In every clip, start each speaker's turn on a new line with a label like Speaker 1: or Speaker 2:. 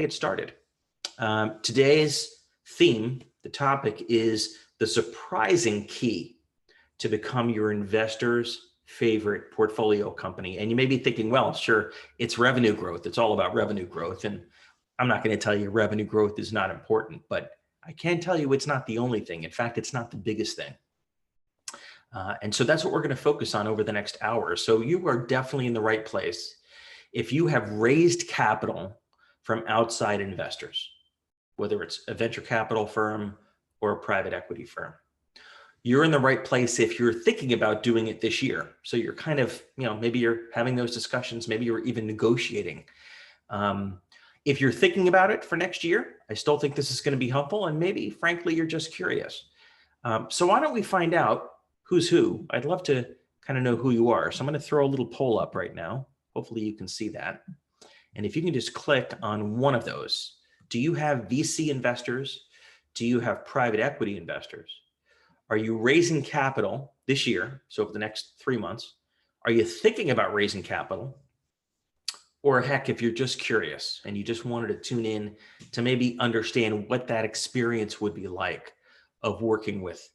Speaker 1: Get started. Today's theme, the topic is the surprising key to become your investor's favorite portfolio company. And you may be thinking, well, sure, it's revenue growth. It's all about revenue growth. And I'm not going to tell you revenue growth is not important, but I can tell you it's not the only thing. In fact, it's not the biggest thing. And so that's what we're going to focus on over the next hour. So you are definitely in the right place. If you have raised capital from outside investors, whether it's a venture capital firm or a private equity firm, you're in the right place if you're thinking about doing it this year. So you're kind of, maybe you're having those discussions, maybe you're even negotiating. If you're thinking about it for next year, I still think this is going to be helpful. And maybe, frankly, you're just curious. So why don't we find out who's who? I'd love to kind of know who you are. So I'm going to throw a little poll up right now. Hopefully you can see that. And if you can just click on one of those, do you have VC investors? Do you have private equity investors? Are you raising capital this year? So for the next 3 months, are you thinking about raising capital? Or heck, if you're just curious and you just wanted to tune in to maybe understand what that experience would be like of working with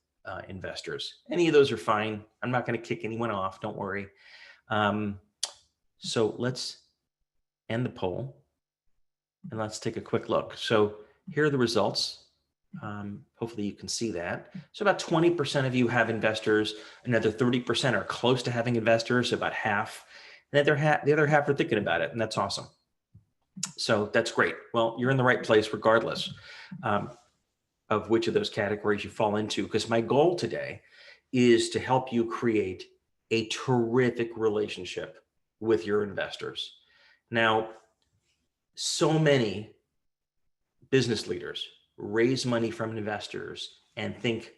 Speaker 1: investors. Any of those are fine. I'm not going to kick anyone off. Don't worry. So let's end the poll and let's take a quick look. So here are the results. Hopefully you can see that. So about 20% of you have investors. Another 30% are close to having investors, about half. And the other half are thinking about it, and that's awesome. So that's great. Well, you're in the right place regardless of which of those categories you fall into, because my goal today is to help you create a terrific relationship with your investors. Now, so many business leaders raise money from investors and think,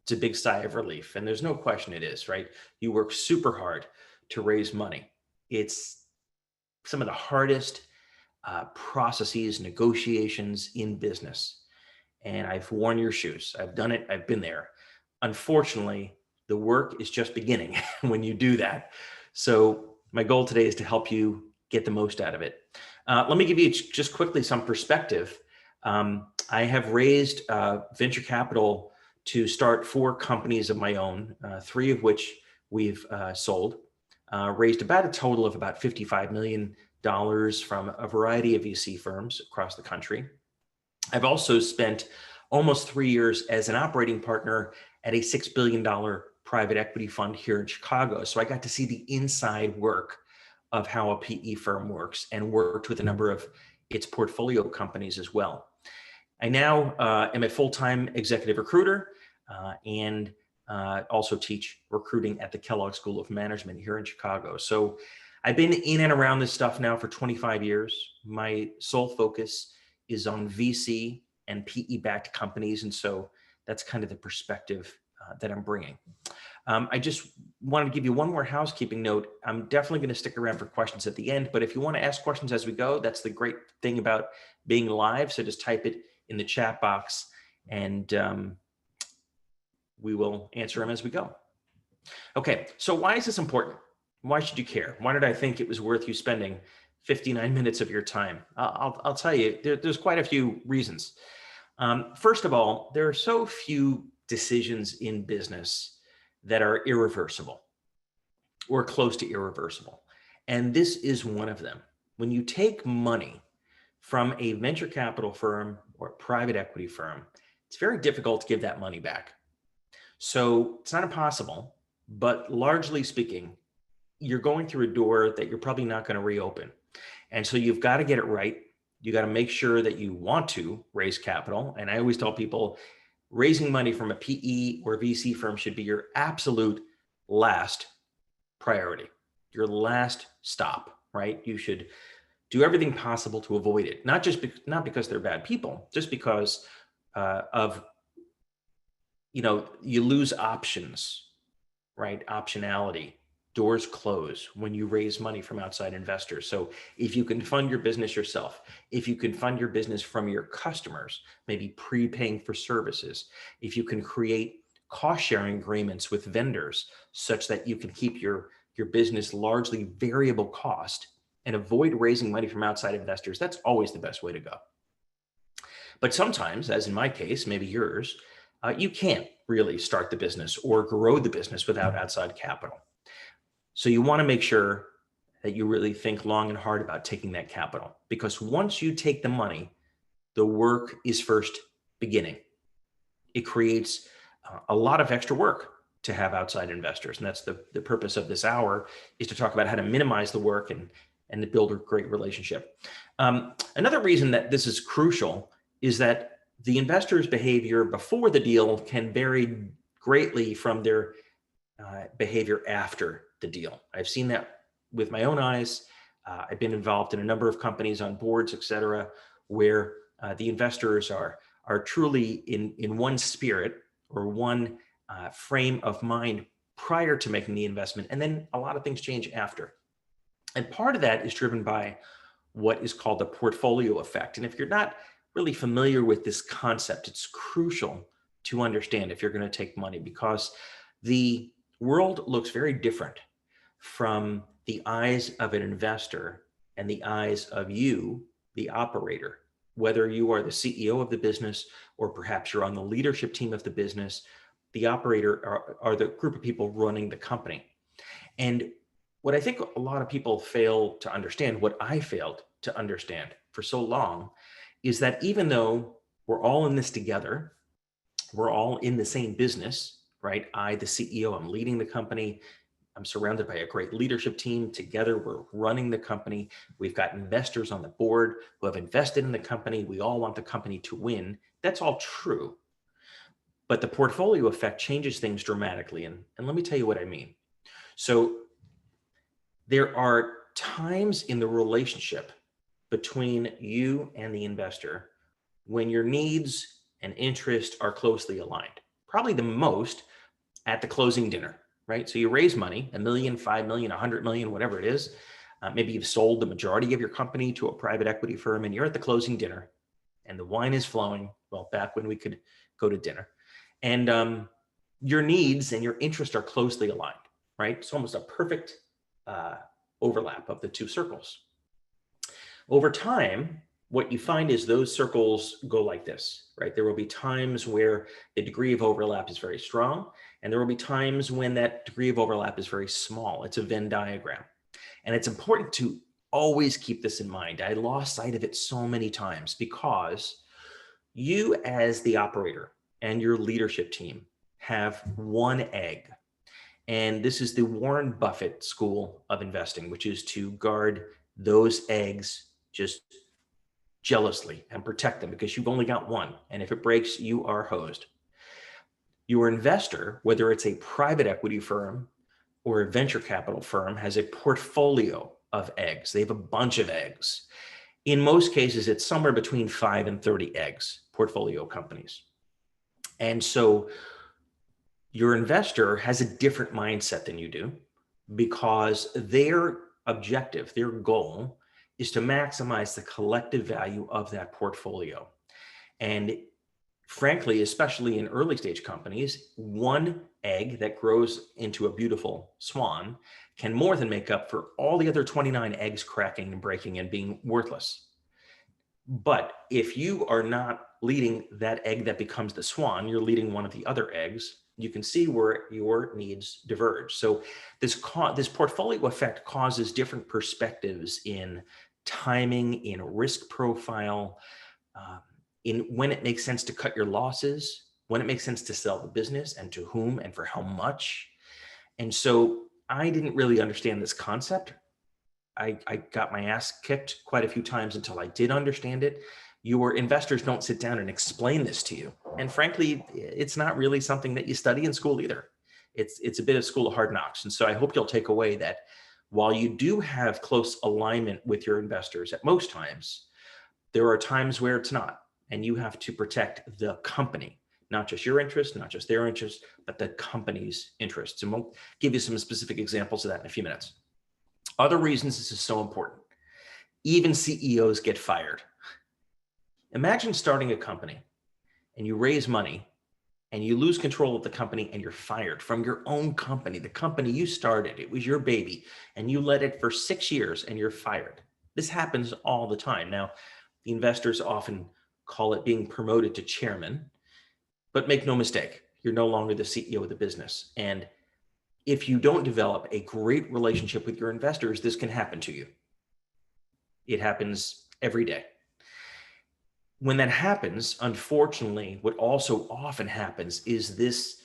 Speaker 1: it's a big sigh of relief. And there's no question it is, right? You work super hard to raise money. It's some of the hardest processes, negotiations in business. And I've worn your shoes. I've done it. I've been there. Unfortunately, the work is just beginning when you do that. So my goal today is to help you get the most out of it. Let me give you just quickly some perspective. I have raised venture capital to start 4 companies of my own, 3 of which we've sold, raised about a total of about $55 million from a variety of VC firms across the country. I've also spent almost 3 years as an operating partner at a $6 billion private equity fund here in Chicago. So I got to see the inside work of how a PE firm works and worked with a number of its portfolio companies as well. I now am a full-time executive recruiter and also teach recruiting at the Kellogg School of Management here in Chicago. So I've been in and around this stuff now for 25 years. My sole focus is on VC and PE-backed companies. And so that's kind of the perspective that I'm bringing. I just wanted to give you one more housekeeping note. I'm definitely going to stick around for questions at the end, but if you want to ask questions as we go, that's the great thing about being live. So just type it in the chat box and we will answer them as we go. Okay, so why is this important? Why should you care? Why did I think it was worth you spending 59 minutes of your time? I'll tell you, there's quite a few reasons. First of all, there are so few decisions in business that are irreversible or close to irreversible. And this is one of them. When you take money from a venture capital firm or a private equity firm, it's very difficult to give that money back. So it's not impossible, but largely speaking, you're going through a door that you're probably not going to reopen. And so you've got to get it right. You got to make sure that you want to raise capital. And I always tell people, raising money from a PE or VC firm should be your absolute last priority, your last stop, right? You should do everything possible to avoid it. Not because they're bad people, just because you lose options, right? Optionality. Doors close when you raise money from outside investors. So if you can fund your business yourself, if you can fund your business from your customers, maybe prepaying for services, if you can create cost-sharing agreements with vendors such that you can keep your business largely variable cost, and avoid raising money from outside investors, that's always the best way to go. But sometimes, as in my case, maybe yours, you can't really start the business or grow the business without outside capital. So you want to make sure that you really think long and hard about taking that capital, because once you take the money, the work is first beginning. It creates a lot of extra work to have outside investors. And that's the purpose of this hour, is to talk about how to minimize the work and to build a great relationship. Another reason that this is crucial is that the investor's behavior before the deal can vary greatly from their behavior after the deal. I've seen that with my own eyes. I've been involved in a number of companies on boards, et cetera, where the investors are truly in one spirit or one frame of mind prior to making the investment. And then a lot of things change after. And part of that is driven by what is called the portfolio effect. And if you're not really familiar with this concept, it's crucial to understand if you're going to take money, because the world looks very different from the eyes of an investor and the eyes of you, the operator. Whether you are the CEO of the business or perhaps you're on the leadership team of the business, the operator are the group of people running the company. And what I think a lot of people fail to understand, what I failed to understand for so long, is that even though we're all in this together, we're all in the same business, right? I, the CEO, I'm leading the company. I'm surrounded by a great leadership team. Together, we're running the company. We've got investors on the board who have invested in the company. We all want the company to win. That's all true. But the portfolio effect changes things dramatically. And let me tell you what I mean. So there are times in the relationship between you and the investor when your needs and interests are closely aligned. Probably the most at the closing dinner, right? So you raise money, $1 million, $5 million, $100 million, whatever it is. Maybe you've sold the majority of your company to a private equity firm and you're at the closing dinner and the wine is flowing. Well, back when we could go to dinner, and your needs and your interests are closely aligned, right? It's almost a perfect overlap of the two circles. Over time, what you find is those circles go like this, right? There will be times where the degree of overlap is very strong, and there will be times when that degree of overlap is very small. It's a Venn diagram. And it's important to always keep this in mind. I lost sight of it so many times because you, as the operator and your leadership team, have one egg. And this is the Warren Buffett school of investing, which is to guard those eggs just jealously and protect them, because you've only got one. And if it breaks, you are hosed. Your investor, whether it's a private equity firm or a venture capital firm, has a portfolio of eggs. They have a bunch of eggs. In most cases, it's somewhere between 5 and 30 eggs, portfolio companies. And so your investor has a different mindset than you do, because their objective, their goal, is to maximize the collective value of that portfolio. And frankly, especially in early stage companies, one egg that grows into a beautiful swan can more than make up for all the other 29 eggs cracking and breaking and being worthless. But if you are not leading that egg that becomes the swan, you're leading one of the other eggs, you can see where your needs diverge. So this portfolio effect causes different perspectives in timing, in risk profile, in when it makes sense to cut your losses, when it makes sense to sell the business, and to whom and for how much. And so I didn't really understand this concept. I got my ass kicked quite a few times until I did understand it. Your investors don't sit down and explain this to you. And frankly, it's not really something that you study in school either. It's a bit of school of hard knocks. And so I hope you'll take away that while you do have close alignment with your investors at most times, there are times where it's not. And you have to protect the company, not just your interest, not just their interest, but the company's interests. And we'll give you some specific examples of that in a few minutes. Other reasons this is so important. Even CEOs get fired. Imagine starting a company and you raise money and you lose control of the company and you're fired from your own company, the company you started, it was your baby, and you led it for 6 years and you're fired. This happens all the time. Now, the investors often call it being promoted to chairman, but make no mistake, you're no longer the CEO of the business. And if you don't develop a great relationship with your investors, this can happen to you. It happens every day. When that happens, unfortunately, what also often happens is this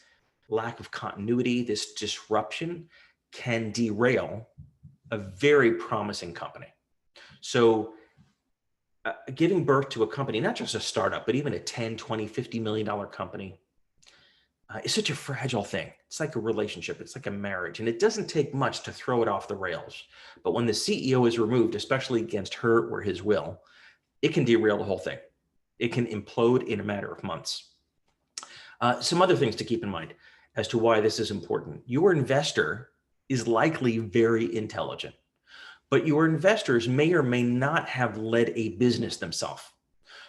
Speaker 1: lack of continuity, this disruption can derail a very promising company. So giving birth to a company, not just a startup, but even a 10, 20, $50 million company, is such a fragile thing. It's like a relationship. It's like a marriage. And it doesn't take much to throw it off the rails. But when the CEO is removed, especially against her or his will, it can derail the whole thing. It can implode in a matter of months. Some other things to keep in mind as to why this is important. Your investor is likely very intelligent, but your investors may or may not have led a business themselves.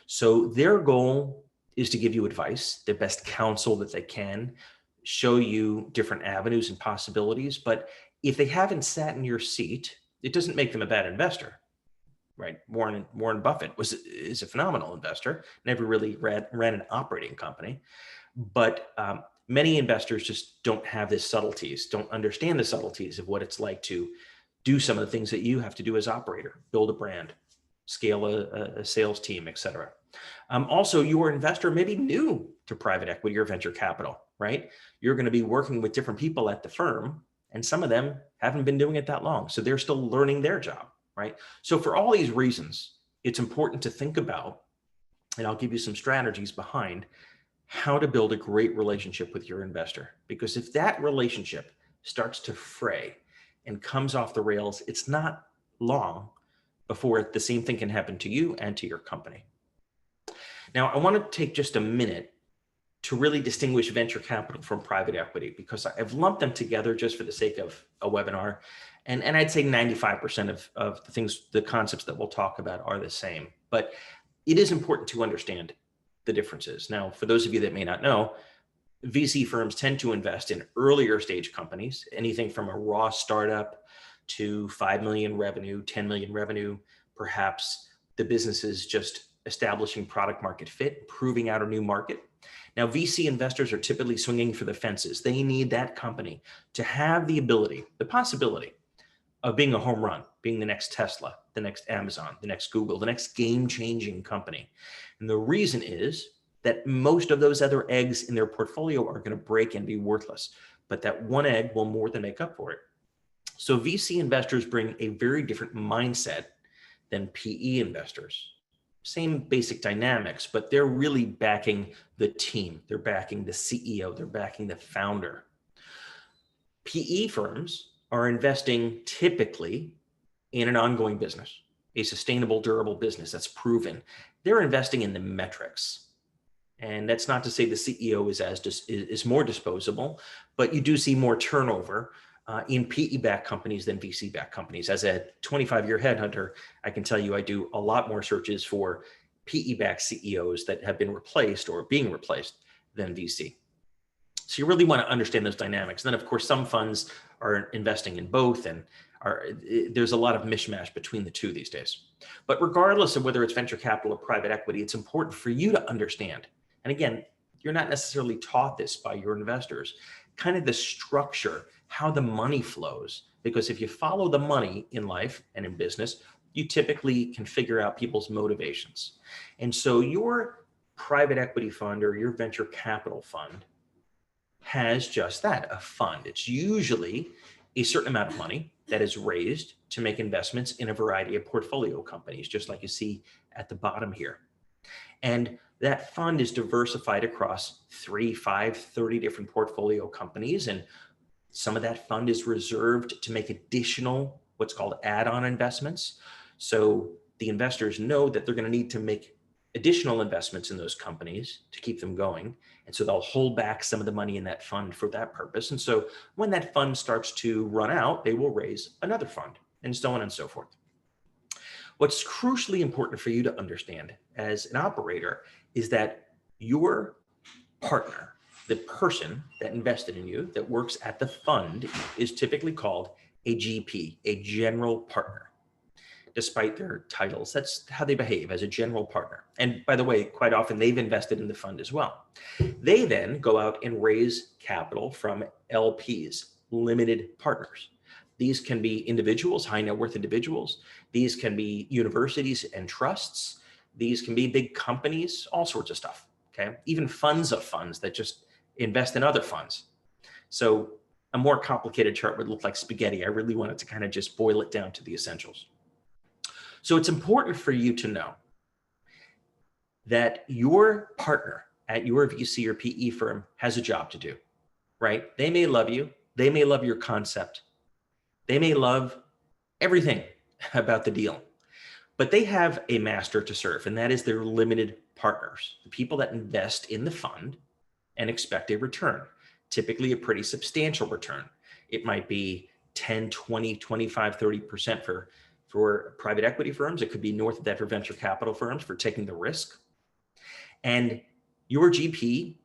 Speaker 1: So their goal is to give you advice, the best counsel that they can, show you different avenues and possibilities. But if they haven't sat in your seat, it doesn't make them a bad investor, right? Warren Buffett is a phenomenal investor, never really ran an operating company. But many investors just don't have the subtleties, don't understand the subtleties of what it's like to do some of the things that you have to do as operator, build a brand, scale a sales team, et cetera. Also, your investor may be new to private equity or venture capital, right? You're going to be working with different people at the firm, and some of them haven't been doing it that long. So they're still learning their job, right? So for all these reasons, it's important to think about, and I'll give you some strategies behind how to build a great relationship with your investor. Because if that relationship starts to fray and comes off the rails, it's not long before the same thing can happen to you and to your company. Now, I want to take just a minute to really distinguish venture capital from private equity, because I've lumped them together just for the sake of a webinar. And I'd say 95% of the things, the concepts that we'll talk about are the same. But it is important to understand the differences. Now, for those of you that may not know, VC firms tend to invest in earlier stage companies, anything from a raw startup to 5 million revenue, 10 million revenue. Perhaps the business is just establishing product market fit, proving out a new market. Now, VC investors are typically swinging for the fences. They need that company to have the ability, the possibility of being a home run, being the next Tesla, the next Amazon, the next Google, the next game-changing company. And the reason is that most of those other eggs in their portfolio are going to break and be worthless, but that one egg will more than make up for it. So VC investors bring a very different mindset than PE investors. Same basic dynamics, but they're really backing the team. They're backing the CEO. They're backing the founder. PE firms are investing typically in an ongoing business, a sustainable, durable business that's proven. They're investing in the metrics. And that's not to say the CEO is more disposable, but you do see more turnover in PE-backed companies than VC-backed companies. As a 25-year headhunter, I can tell you I do a lot more searches for PE-backed CEOs that have been replaced or being replaced than VC. So you really want to understand those dynamics. And then, of course, some funds are investing in both, and there's a lot of mishmash between the two these days. But regardless of whether it's venture capital or private equity, it's important for you to understand. And again, you're not necessarily taught this by your investors, kind of the structure, how the money flows. Because if you follow the money in life and in business, you typically can figure out people's motivations. And so your private equity fund or your venture capital fund has just that, a fund. It's usually a certain amount of money that is raised to make investments in a variety of portfolio companies, just like you see at the bottom here. And that fund is diversified across 3, 5, 30 different portfolio companies. And some of that fund is reserved to make additional, what's called add-on investments. So the investors know that they're going to need to make additional investments in those companies to keep them going. And so they'll hold back some of the money in that fund for that purpose. And so when that fund starts to run out, they will raise another fund, and so on and so forth. What's crucially important for you to understand as an operator is that your partner, the person that invested in you that works at the fund is typically called a GP, a general partner. Despite their titles, that's how they behave as a general partner. And by the way, quite often they've invested in the fund as well. They then go out and raise capital from LPs, limited partners. These can be individuals, high net worth individuals. These can be universities and trusts. These can be big companies, all sorts of stuff. Okay. Even funds of funds that just invest in other funds. So a more complicated chart would look like spaghetti. I really wanted to kind of just boil it down to the essentials. So it's important for you to know that your partner at your VC or PE firm has a job to do, right? They may love you. They may love your concept. They may love everything about the deal, but they have a master to serve, and that is their limited partners, the people that invest in the fund and expect a return, typically a pretty substantial return. It might be 10, 20, 25, 30% for private equity firms. It could be north of that for venture capital firms for taking the risk. And your GP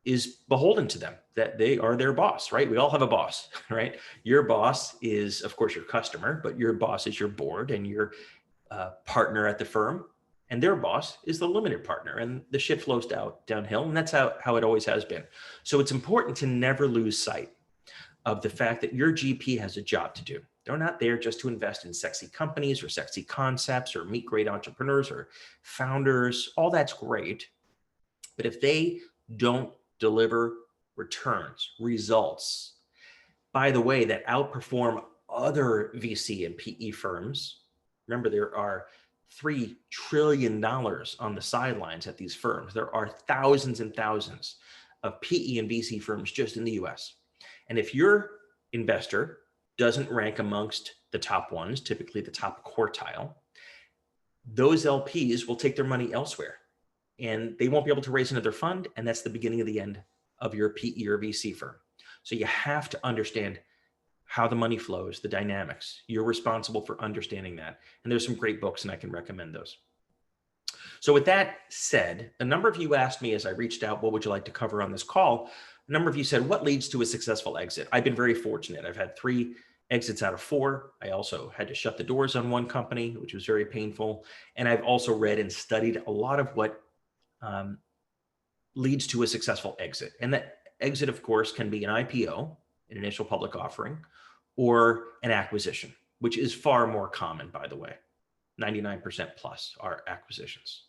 Speaker 1: is beholden to them, that they are their boss, right? We all have a boss, right? Your boss is, of course, your customer, but your boss is your board and your partner at the firm. And their boss is the limited partner, and the shit flows downhill. And that's how it always has been. So it's important to never lose sight of the fact that your GP has a job to do. They're not there just to invest in sexy companies or sexy concepts or meet great entrepreneurs or founders. All that's great. But if they don't deliver returns, results, by the way, that outperform other VC and PE firms, remember there are $3 trillion on the sidelines at these firms. There are thousands and thousands of PE and VC firms just in the US. And if your investor doesn't rank amongst the top ones, typically the top quartile, those LPs will take their money elsewhere and they won't be able to raise another fund. And that's the beginning of the end of your PE or VC firm. So you have to understand how the money flows, the dynamics. You're responsible for understanding that. And there's some great books and I can recommend those. So with that said, a number of you asked me as I reached out, what would you like to cover on this call? A number of you said, what leads to a successful exit? I've been very fortunate. I've had 3 exits out of 4. I also had to shut the doors on one company, which was very painful. And I've also read and studied a lot of what leads to a successful exit. And that exit, of course, can be an IPO, an initial public offering, or an acquisition, which is far more common, by the way. 99% plus are acquisitions.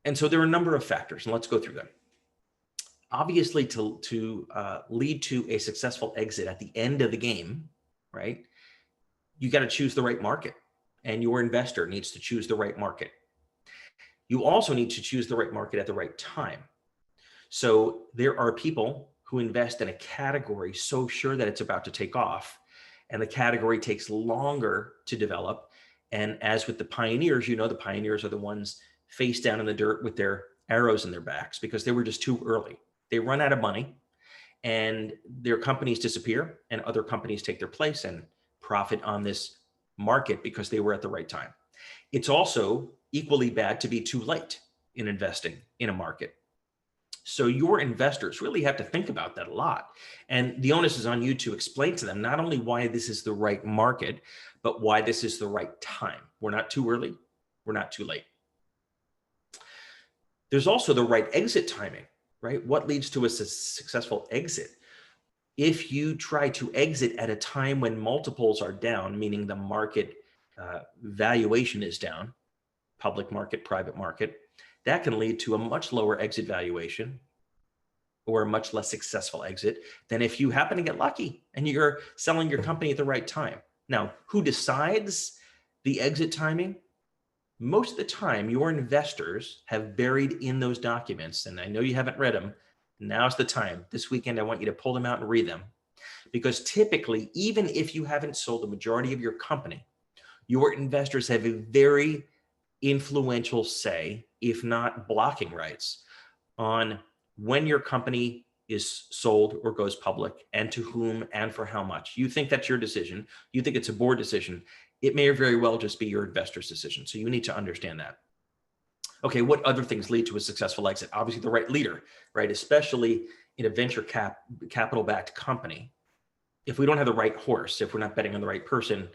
Speaker 1: And so there are a number of factors, and let's go through them. Obviously, to lead to a successful exit at the end of the game, right, you got to choose the right market, and your investor needs to choose the right market. You also need to choose the right market at the right time. So there are people who invest in a category so sure that it's about to take off, and the category takes longer to develop. And as with the pioneers, you know, the pioneers are the ones face down in the dirt with their arrows in their backs because they were just too early. They run out of money and their companies disappear and other companies take their place and profit on this market because they were at the right time. It's also equally bad to be too late in investing in a market. So your investors really have to think about that a lot. And the onus is on you to explain to them not only why this is the right market, but why this is the right time. We're not too early. We're not too late. There's also the right exit timing, right? What leads to a successful exit? If you try to exit at a time when multiples are down, meaning the market valuation is down, public market, private market, that can lead to a much lower exit valuation or a much less successful exit than if you happen to get lucky and you're selling your company at the right time. Now, who decides the exit timing? Most of the time, your investors have buried in those documents, and I know you haven't read them. Now's the time. This weekend, I want you to pull them out and read them. Because typically, even if you haven't sold the majority of your company, your investors have a very influential say, if not blocking rights, on when your company is sold or goes public and to whom and for how much. You think that's your decision. You think it's a board decision. It may very well just be your investor's decision. So you need to understand that. Okay, what other things lead to a successful exit? Obviously, the right leader, right? Especially in a venture capital-backed company. If we don't have the right horse, if we're not betting on the right person,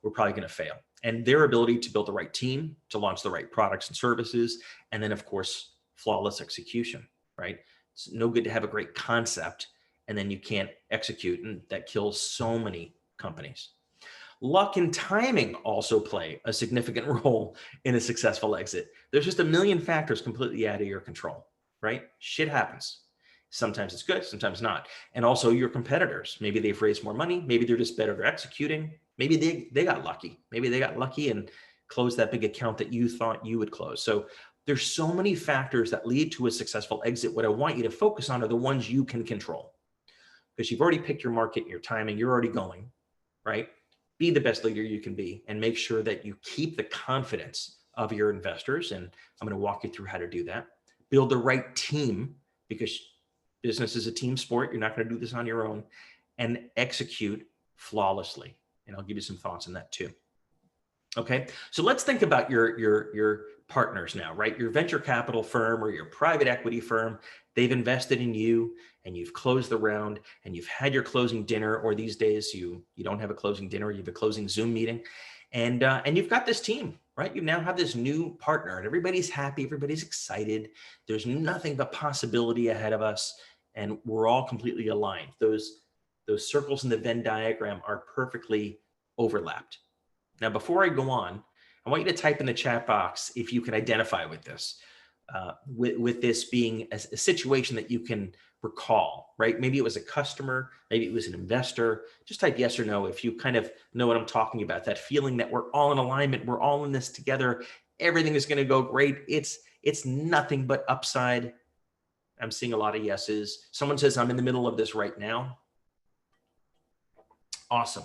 Speaker 1: we're probably going to fail. And their ability to build the right team, to launch the right products and services, and then, of course, flawless execution, right? It's no good to have a great concept and then you can't execute, and that kills so many companies. Luck and timing also play a significant role in a successful exit. There's just a million factors completely out of your control, right? Shit happens. Sometimes it's good, sometimes not. And also your competitors, maybe they've raised more money, maybe they're just better at executing. Maybe they got lucky. Maybe they got lucky and closed that big account that you thought you would close. So there's so many factors that lead to a successful exit. What I want you to focus on are the ones you can control, because you've already picked your market and your timing, you're already going, right? Be the best leader you can be and make sure that you keep the confidence of your investors. And I'm going to walk you through how to do that. Build the right team, because business is a team sport. You're not going to do this on your own, and execute flawlessly. And I'll give you some thoughts on that too. Okay, so let's think about your partners now, right? Your venture capital firm or your private equity firm, they've invested in you and you've closed the round and you've had your closing dinner, or these days you don't have a closing dinner, you have a closing Zoom meeting, and you've got this team, right? You now have this new partner and everybody's happy, everybody's excited. There's nothing but possibility ahead of us, and we're all completely aligned. Those circles in the Venn diagram are perfectly overlapped. Now, before I go on, I want you to type in the chat box if you can identify with this, with this being a situation that you can recall, right? Maybe it was a customer, maybe it was an investor. Just type yes or no if you kind of know what I'm talking about, that feeling that we're all in alignment, we're all in this together, everything is going to go great. It's nothing but upside. I'm seeing a lot of yeses. Someone says, I'm in the middle of this right now. Awesome.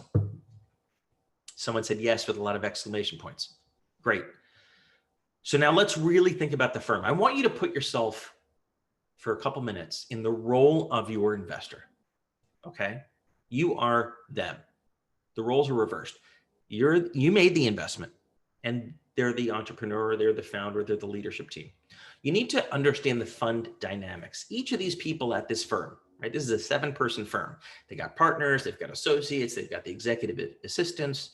Speaker 1: Someone said yes with a lot of exclamation points. Great. So now let's really think about the firm. I want you to put yourself for a couple minutes in the role of your investor. Okay. You are them. The roles are reversed. You made the investment and they're the entrepreneur, they're the founder, they're the leadership team. You need to understand the fund dynamics. Each of these people at this firm, right? This is a 7-person firm. They got partners, they've got associates, they've got the executive assistants.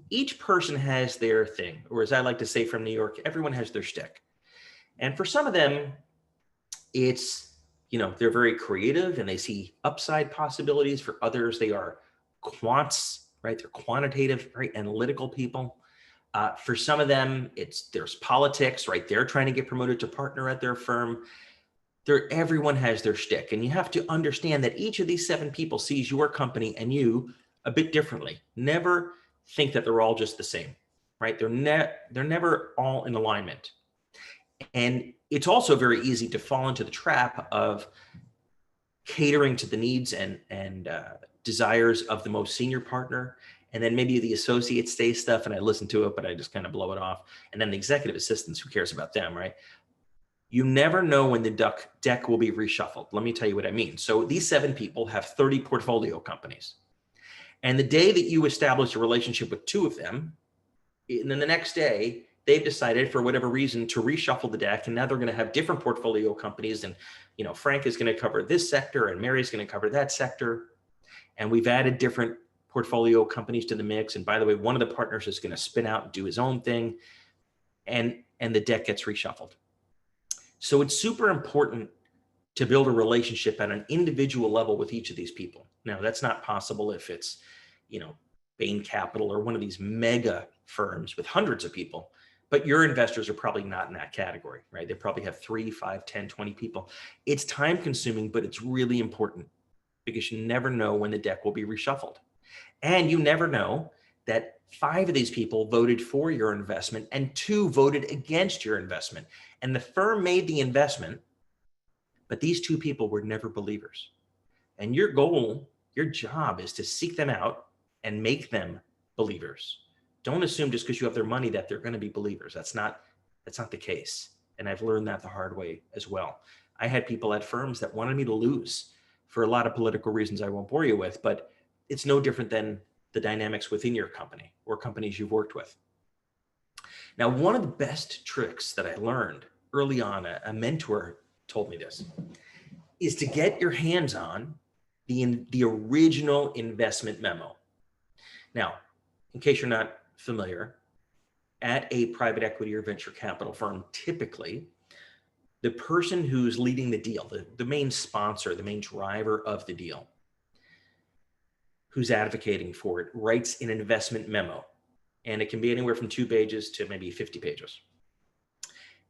Speaker 1: Each person has their thing, or as I like to say from New York, everyone has their shtick. And for some of them, it's, they're very creative and they see upside possibilities. For others, they are quants, right? They're quantitative, very analytical people. For some of them, there's politics, right? They're trying to get promoted to partner at their firm. Everyone has their shtick. And you have to understand that each of these 7 people sees your company and you a bit differently. Never think that they're all just the same, right? They're never all in alignment. And it's also very easy to fall into the trap of catering to the needs and desires of the most senior partner. And then maybe the associates say stuff and I listen to it, but I just kind of blow it off. And then the executive assistants, who cares about them, right? You never know when the deck will be reshuffled. Let me tell you what I mean. So these 7 people have 30 portfolio companies. And the day that you establish a relationship with 2 of them, and then the next day, they've decided for whatever reason to reshuffle the deck. And now they're going to have different portfolio companies. And, Frank is going to cover this sector and Mary's going to cover that sector. And we've added different portfolio companies to the mix. And by the way, one of the partners is going to spin out and do his own thing. And the deck gets reshuffled. So it's super important to build a relationship at an individual level with each of these people. Now, that's not possible if it's, Bain Capital or one of these mega firms with hundreds of people, but your investors are probably not in that category, right? They probably have 3, 5, 10, 20 people. It's time consuming, but it's really important because you never know when the deck will be reshuffled. And you never know that 5 of these people voted for your investment and 2 voted against your investment. And the firm made the investment, but these 2 people were never believers. And your goal, your job is to seek them out and make them believers. Don't assume just because you have their money that they're going to be believers. That's not the case. And I've learned that the hard way as well. I had people at firms that wanted me to lose for a lot of political reasons I won't bore you with, but it's no different than the dynamics within your company or companies you've worked with. Now, one of the best tricks that I learned early on, a mentor told me this, is to get your hands on the original investment memo. Now, in case you're not familiar, at a private equity or venture capital firm, typically the person who's leading the deal, the main sponsor, the main driver of the deal, who's advocating for it, writes an investment memo. And it can be anywhere from 2 pages to maybe 50 pages.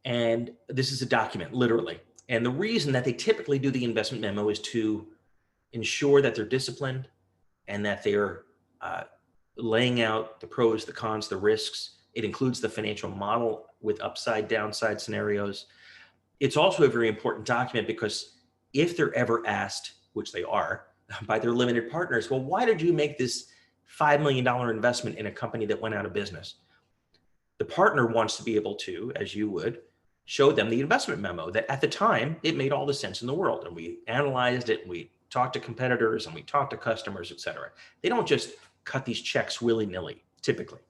Speaker 1: And this is a document, literally. And the reason that they typically do the investment memo is to ensure that they're disciplined and that they're laying out the pros, the cons, the risks. It includes the financial model with upside, downside scenarios. It's also a very important document because if they're ever asked, which they are, by their limited partners, well, why did you make this $5 million investment in a company that went out of business? The partner wants to be able to, as you would, show them the investment memo that at the time, it made all the sense in the world. And we analyzed it, and we talked to competitors, and we talked to customers, et cetera. They don't just cut these checks willy-nilly, typically.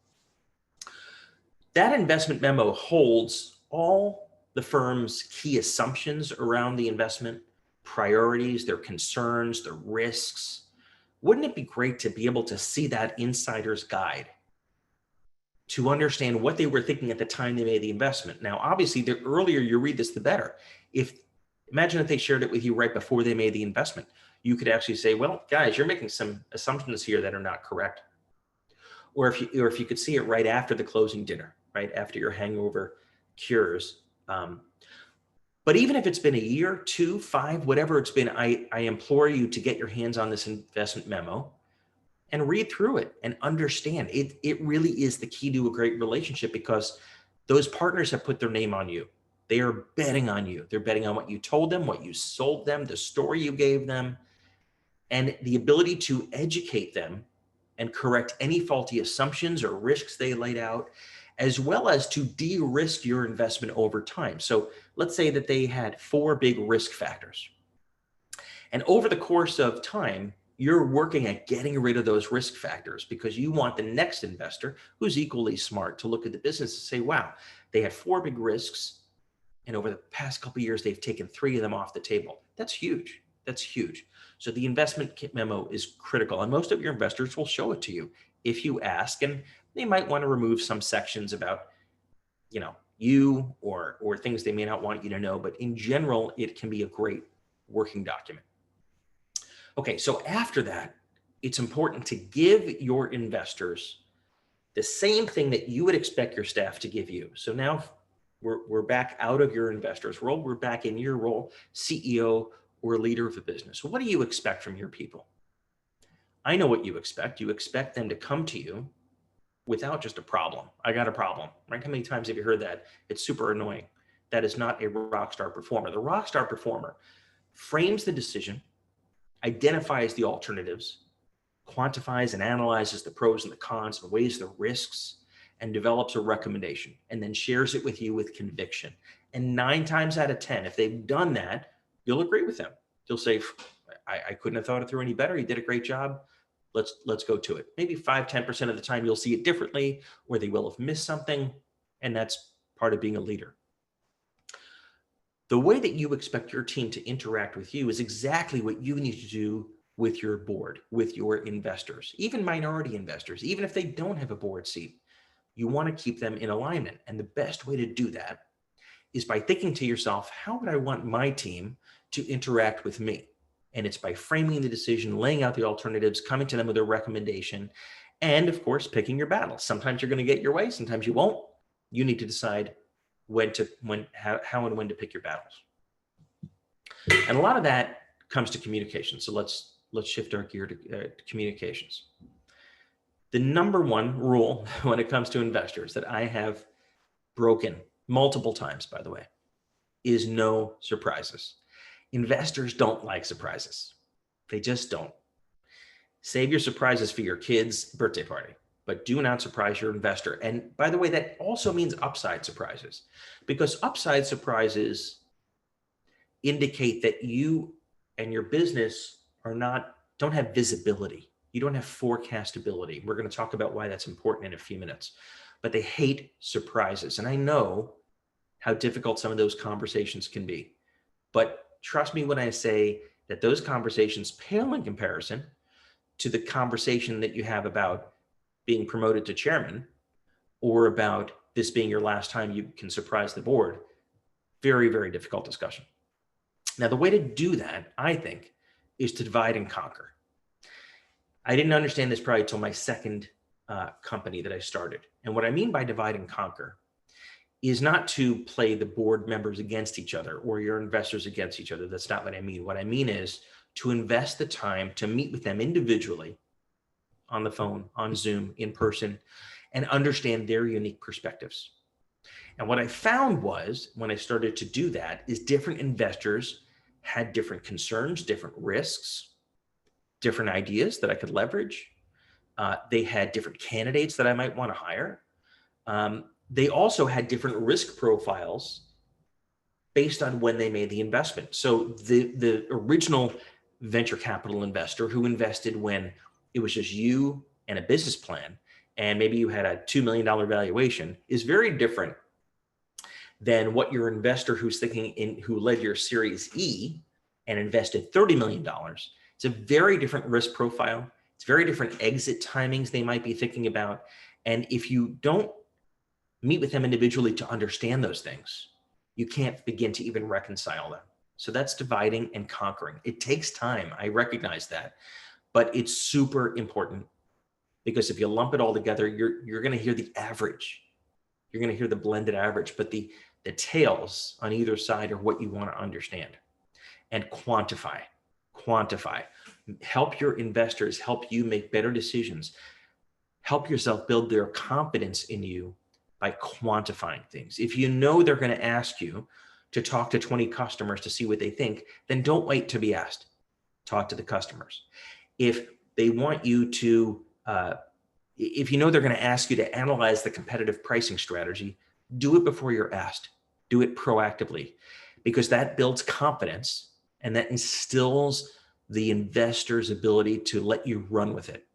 Speaker 1: That investment memo holds all the firm's key assumptions around the investment, priorities, their concerns, their risks. Wouldn't it be great to be able to see that insider's guide to understand what they were thinking at the time they made the investment? Now, obviously, the earlier you read this, the better. Imagine if they shared it with you right before they made the investment. You could actually say, well, guys, you're making some assumptions here that are not correct. Or if you could see it right after the closing dinner, right after your hangover cures. But even if it's been a year, 2, 5, whatever it's been, I implore you to get your hands on this investment memo and read through it and understand. It really is the key to a great relationship because those partners have put their name on you. They are betting on you. They're betting on what you told them, what you sold them, the story you gave them, and the ability to educate them and correct any faulty assumptions or risks they laid out, as well as to de-risk your investment over time. So let's say that they had 4 big risk factors. And over the course of time, you're working at getting rid of those risk factors because you want the next investor who's equally smart to look at the business and say, wow, they had 4 big risks. And over the past couple of years, they've taken 3 of them off the table. That's huge. That's huge. So the investment memo is critical. And most of your investors will show it to you if you ask. And they might want to remove some sections about, you or things they may not want you to know. But in general, it can be a great working document. Okay, so after that, it's important to give your investors the same thing that you would expect your staff to give you. So now we're back out of your investors' role. We're back in your role, CEO or leader of a business. What do you expect from your people? I know what you expect. You expect them to come to you without just a problem. I got a problem, right? How many times have you heard that? It's super annoying. That is not a rockstar performer. The rockstar performer frames the decision, identifies the alternatives, quantifies and analyzes the pros and the cons and weighs the risks, and develops a recommendation, and then shares it with you with conviction. And 9 times out of 10, if they've done that, you'll agree with them. You'll say, I couldn't have thought it through any better. You did a great job. Let's go to it. Maybe 5-10% of the time you'll see it differently, or they will have missed something, and that's part of being a leader. The way that you expect your team to interact with you is exactly what you need to do with your board, with your investors, even minority investors, even if they don't have a board seat. You want to keep them in alignment. And the best way to do that is by thinking to yourself, how would I want my team to interact with me? And it's by framing the decision, laying out the alternatives, coming to them with a recommendation, and of course, picking your battles. Sometimes you're going to get your way, sometimes you won't. You need to decide how and when to pick your battles. And a lot of that comes to communication. So let's shift our gear to communications. The number one rule when it comes to investors that I have broken multiple times, by the way, is no surprises. Investors don't like surprises. They just don't. Save your surprises for your kid's birthday party, but do not surprise your investor. And by the way, that also means upside surprises, because upside surprises indicate that you and your business don't have visibility. You don't have forecastability. We're going to talk about why that's important in a few minutes, but they hate surprises. And I know how difficult some of those conversations can be. But trust me when I say that those conversations pale in comparison to the conversation that you have about being promoted to chairman or about this being your last time you can surprise the board. Very, very difficult discussion. Now, the way to do that, I think, is to divide and conquer. I didn't understand this probably until my second company that I started. And what I mean by divide and conquer is not to play the board members against each other or your investors against each other. That's not what I mean. What I mean is to invest the time to meet with them individually on the phone, on Zoom, in person, and understand their unique perspectives. And what I found was when I started to do that is different investors had different concerns, different risks, different ideas that I could leverage. They had different candidates that I might want to hire. They also had different risk profiles based on when they made the investment. So the original venture capital investor who invested when it was just you and a business plan, and maybe you had a $2 million valuation, is very different than what your investor who's who led your Series E and invested $30 million. It's a very different risk profile. It's very different exit timings they might be thinking about. And if you don't meet with them individually to understand those things, you can't begin to even reconcile them. So that's dividing and conquering. It takes time. I recognize that, but it's super important because if you lump it all together, you're going to hear the average. You're going to hear the blended average, but the tails on either side are what you want to understand. And quantify. Help your investors, help you make better decisions. Help yourself build their confidence in you by quantifying things. If you know they're going to ask you to talk to 20 customers to see what they think, then don't wait to be asked. Talk to the customers. If they want you to, if you know they're going to ask you to analyze the competitive pricing strategy, do it before you're asked. Do it proactively, because that builds confidence and that instills the investor's ability to let you run with it.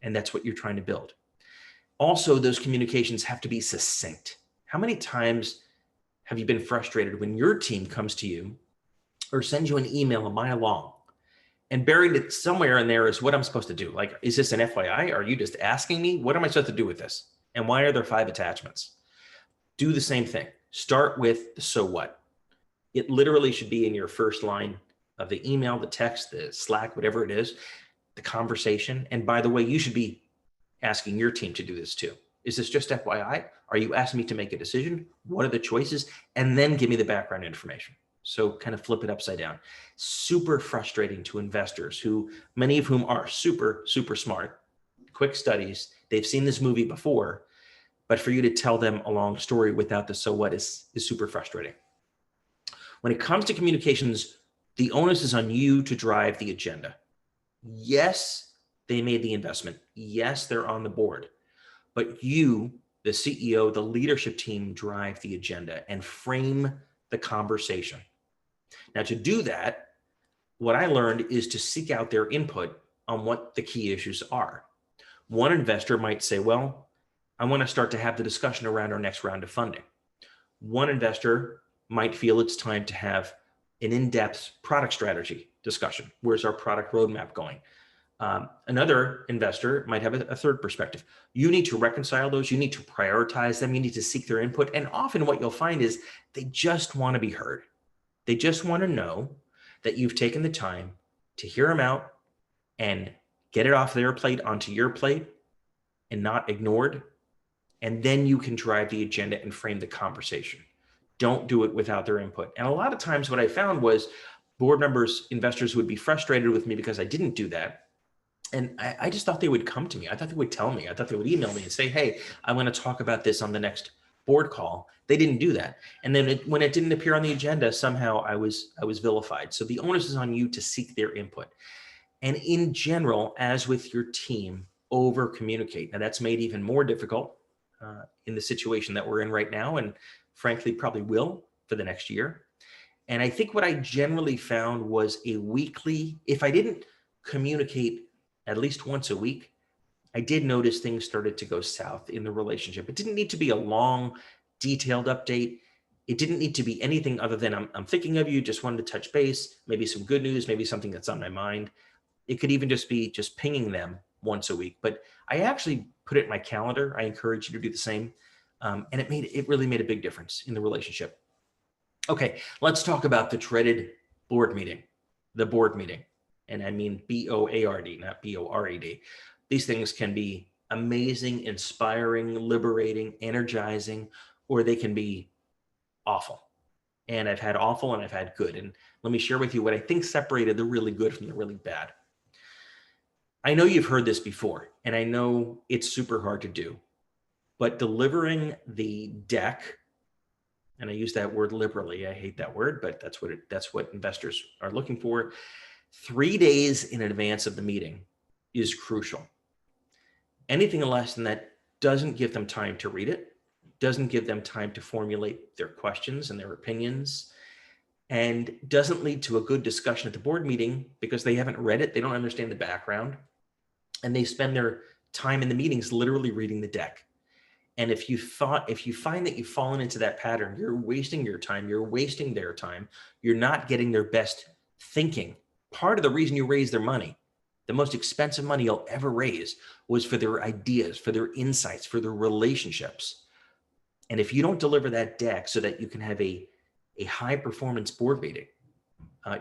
Speaker 1: And that's what you're trying to build. Also, those communications have to be succinct. How many times have you been frustrated when your team comes to you or sends you an email a mile long and buried it somewhere in there is what I'm supposed to do? Like, is this an FYI? Are you just asking me? What am I supposed to do with this? And why are there 5 attachments? Do the same thing. Start with the so what. It literally should be in your first line of the email, the text, the Slack, whatever it is, the conversation. And by the way, you should be asking your team to do this too. Is this just FYI? Are you asking me to make a decision? What are the choices? And then give me the background information. So kind of flip it upside down. Super frustrating to investors who, many of whom are super, super smart, quick studies. They've seen this movie before, but for you to tell them a long story without the so what is super frustrating. When it comes to communications, the onus is on you to drive the agenda. Yes, they made the investment. Yes, they're on the board, but you, the CEO, the leadership team, drive the agenda and frame the conversation. Now, to do that, what I learned is to seek out their input on what the key issues are. One investor might say, well, I want to start to have the discussion around our next round of funding. One investor might feel it's time to have an in-depth product strategy discussion. Where's our product roadmap going? Another investor might have a third perspective. You need to reconcile those. You need to prioritize them. You need to seek their input. And often what you'll find is they just want to be heard. They just want to know that you've taken the time to hear them out and get it off their plate onto your plate and not ignored. And then you can drive the agenda and frame the conversation. Don't do it without their input. And a lot of times what I found was board members, investors would be frustrated with me because I didn't do that. And I just thought they would come to me. I thought they would tell me. I thought they would email me and say, hey, I want to talk about this on the next board call. They didn't do that. And then when it didn't appear on the agenda, somehow I was vilified. So the onus is on you to seek their input. And in general, as with your team, over communicate. Now that's made even more difficult in the situation that we're in right now, and frankly, probably will for the next year. And I think what I generally found was a weekly, if I didn't communicate at least once a week, I did notice things started to go south in the relationship. It didn't need to be a long, detailed update. It didn't need to be anything other than I'm thinking of you, just wanted to touch base, maybe some good news, maybe something that's on my mind. It could even just be just pinging them once a week. But I actually put it in my calendar. I encourage you to do the same. And it really made a big difference in the relationship. Okay, let's talk about the dreaded board meeting, the board meeting. And I mean BOARD, not BORAD. These things can be amazing, inspiring, liberating, energizing, or they can be awful. And I've had awful and I've had good. And let me share with you what I think separated the really good from the really bad. I know you've heard this before, and I know it's super hard to do, but delivering the deck, and I use that word liberally. I hate that word, but that's what investors are looking for. 3 days in advance of the meeting is crucial. Anything less than that doesn't give them time to read it, doesn't give them time to formulate their questions and their opinions, and doesn't lead to a good discussion at the board meeting because they haven't read it, they don't understand the background, and they spend their time in the meetings literally reading the deck. And if you find that you've fallen into that pattern, you're wasting your time, you're wasting their time, you're not getting their best thinking. Part of the reason you raise their money, the most expensive money you'll ever raise, was for their ideas, for their insights, for their relationships. And if you don't deliver that deck so that you can have a high performance board meeting,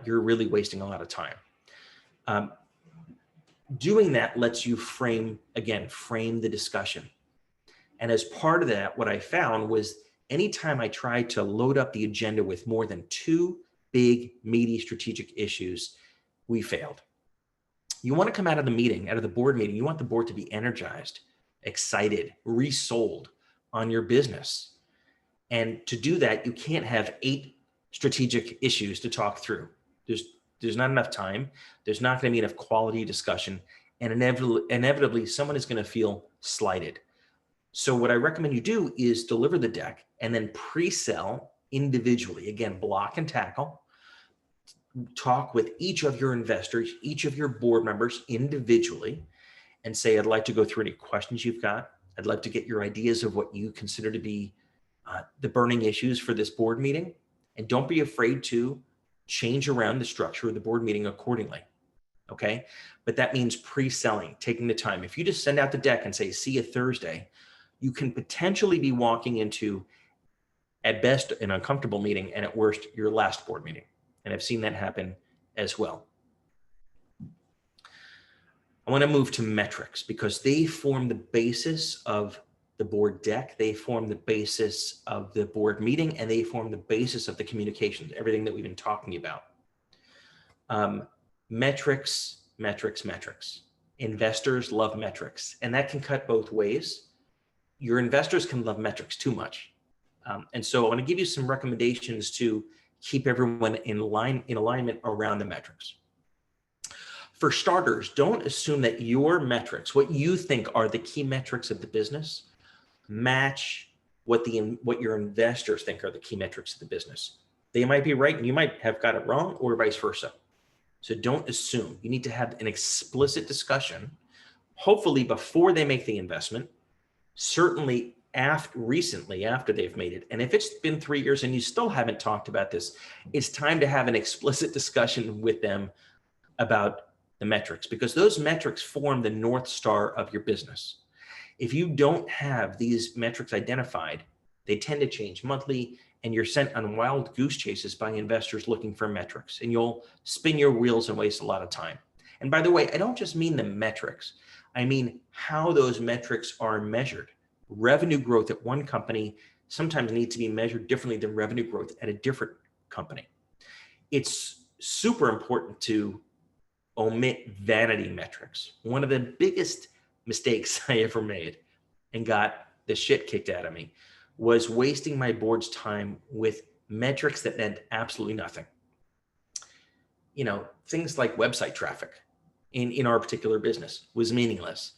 Speaker 1: you're really wasting a lot of time. Doing that lets you frame the discussion. And as part of that, what I found was anytime I tried to load up the agenda with more than 2 big, meaty strategic issues, we failed. You want to come out of the board meeting, you want the board to be energized, excited, resold on your business. And to do that, you can't have 8 strategic issues to talk through. There's not enough time. There's not going to be enough quality discussion. And inevitably, someone is going to feel slighted. So what I recommend you do is deliver the deck and then pre-sell individually. Again, block and tackle. Talk with each of your investors, each of your board members individually, and say, I'd like to go through any questions you've got. I'd like to get your ideas of what you consider to be the burning issues for this board meeting. And don't be afraid to change around the structure of the board meeting accordingly. Okay? But that means pre-selling, taking the time. If you just send out the deck and say, see you Thursday, you can potentially be walking into, at best, an uncomfortable meeting, and at worst, your last board meeting. And I've seen that happen as well. I want to move to metrics because they form the basis of the board deck. They form the basis of the board meeting, and they form the basis of the communications, everything that we've been talking about. Metrics. Investors love metrics, and that can cut both ways. Your investors can love metrics too much. And so I want to give you some recommendations to keep everyone in alignment around the metrics. For starters, don't assume that your metrics, what you think are the key metrics of the business, match what your investors think are the key metrics of the business. They might be right and you might have got it wrong, or vice versa. So don't assume. You need to have an explicit discussion, hopefully before they make the investment, certainly recently after they've made it. And if it's been 3 years and you still haven't talked about this, it's time to have an explicit discussion with them about the metrics, because those metrics form the North Star of your business. If you don't have these metrics identified, they tend to change monthly, and you're sent on wild goose chases by investors looking for metrics, and you'll spin your wheels and waste a lot of time. And by the way, I don't just mean the metrics. I mean how those metrics are measured. Revenue growth at one company sometimes needs to be measured differently than revenue growth at a different company. It's super important to omit vanity metrics. One of the biggest mistakes I ever made and got the shit kicked out of me was wasting my board's time with metrics that meant absolutely nothing. Things like website traffic in our particular business was meaningless.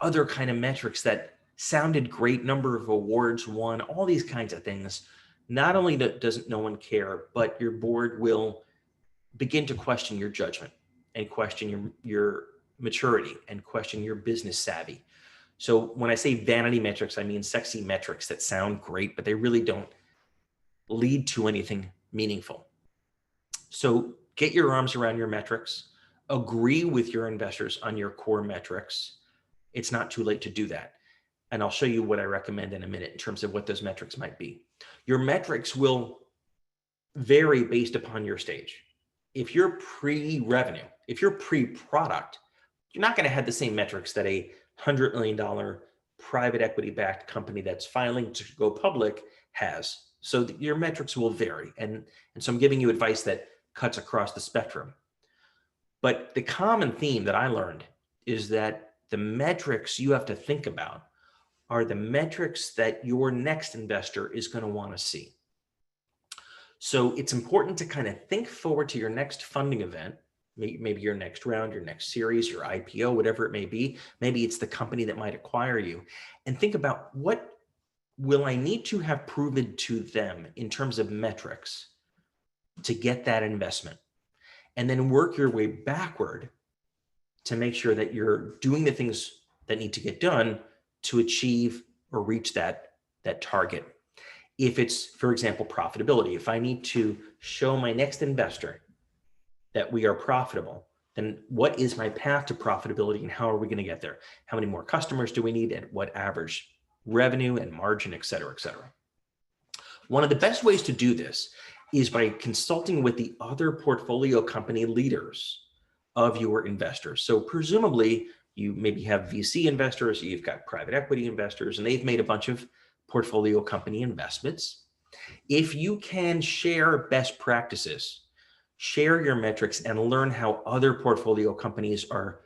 Speaker 1: Other kind of metrics that sounded great, number of awards won, all these kinds of things. Not only doesn't no one care, but your board will begin to question your judgment and question your maturity and question your business savvy. So when I say vanity metrics, I mean sexy metrics that sound great, but they really don't lead to anything meaningful. So get your arms around your metrics, agree with your investors on your core metrics. It's not too late to do that. And I'll show you what I recommend in a minute in terms of what those metrics might be. Your metrics will vary based upon your stage. If you're pre-revenue, if you're pre-product, you're not going to have the same metrics that a $100 million private equity backed company that's filing to go public has. So your metrics will vary. And so I'm giving you advice that cuts across the spectrum. But the common theme that I learned is that the metrics you have to think about are the metrics that your next investor is going to want to see. So it's important to kind of think forward to your next funding event, maybe your next round, your next series, your IPO, whatever it may be. Maybe it's the company that might acquire you, and think about what will I need to have proven to them in terms of metrics to get that investment, and then work your way backward to make sure that you're doing the things that need to get done to achieve or reach that target. If it's, for example, profitability, if I need to show my next investor that we are profitable, then what is my path to profitability and how are we going to get there? How many more customers do we need and what average revenue and margin, et cetera, et cetera. One of the best ways to do this is by consulting with the other portfolio company leaders of your investors. So presumably you maybe have VC investors, you've got private equity investors, and they've made a bunch of portfolio company investments. If you can share best practices, share your metrics, and learn how other portfolio companies are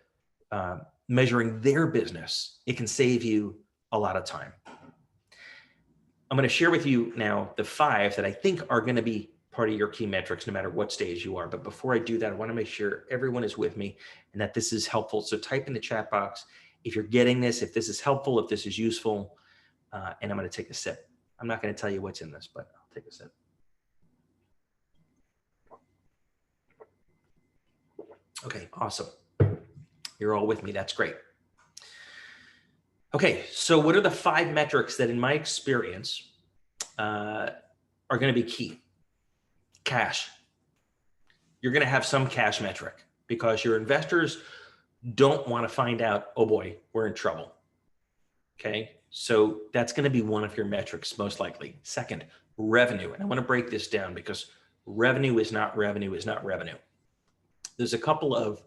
Speaker 1: measuring their business, it can save you a lot of time. I'm going to share with you now the 5 that I think are going to be part of your key metrics, no matter what stage you are. But before I do that, I want to make sure everyone is with me and that this is helpful. So type in the chat box if you're getting this, if this is helpful, if this is useful, and I'm going to take a sip. I'm not going to tell you what's in this, but I'll take a sip. Okay, awesome. You're all with me. That's great. Okay, so what are the 5 metrics that in my experience are going to be key? Cash. You're going to have some cash metric because your investors don't want to find out, oh boy, we're in trouble. Okay, so that's going to be one of your metrics most likely. Second, revenue. And I want to break this down because revenue is not revenue is not revenue. There's a couple of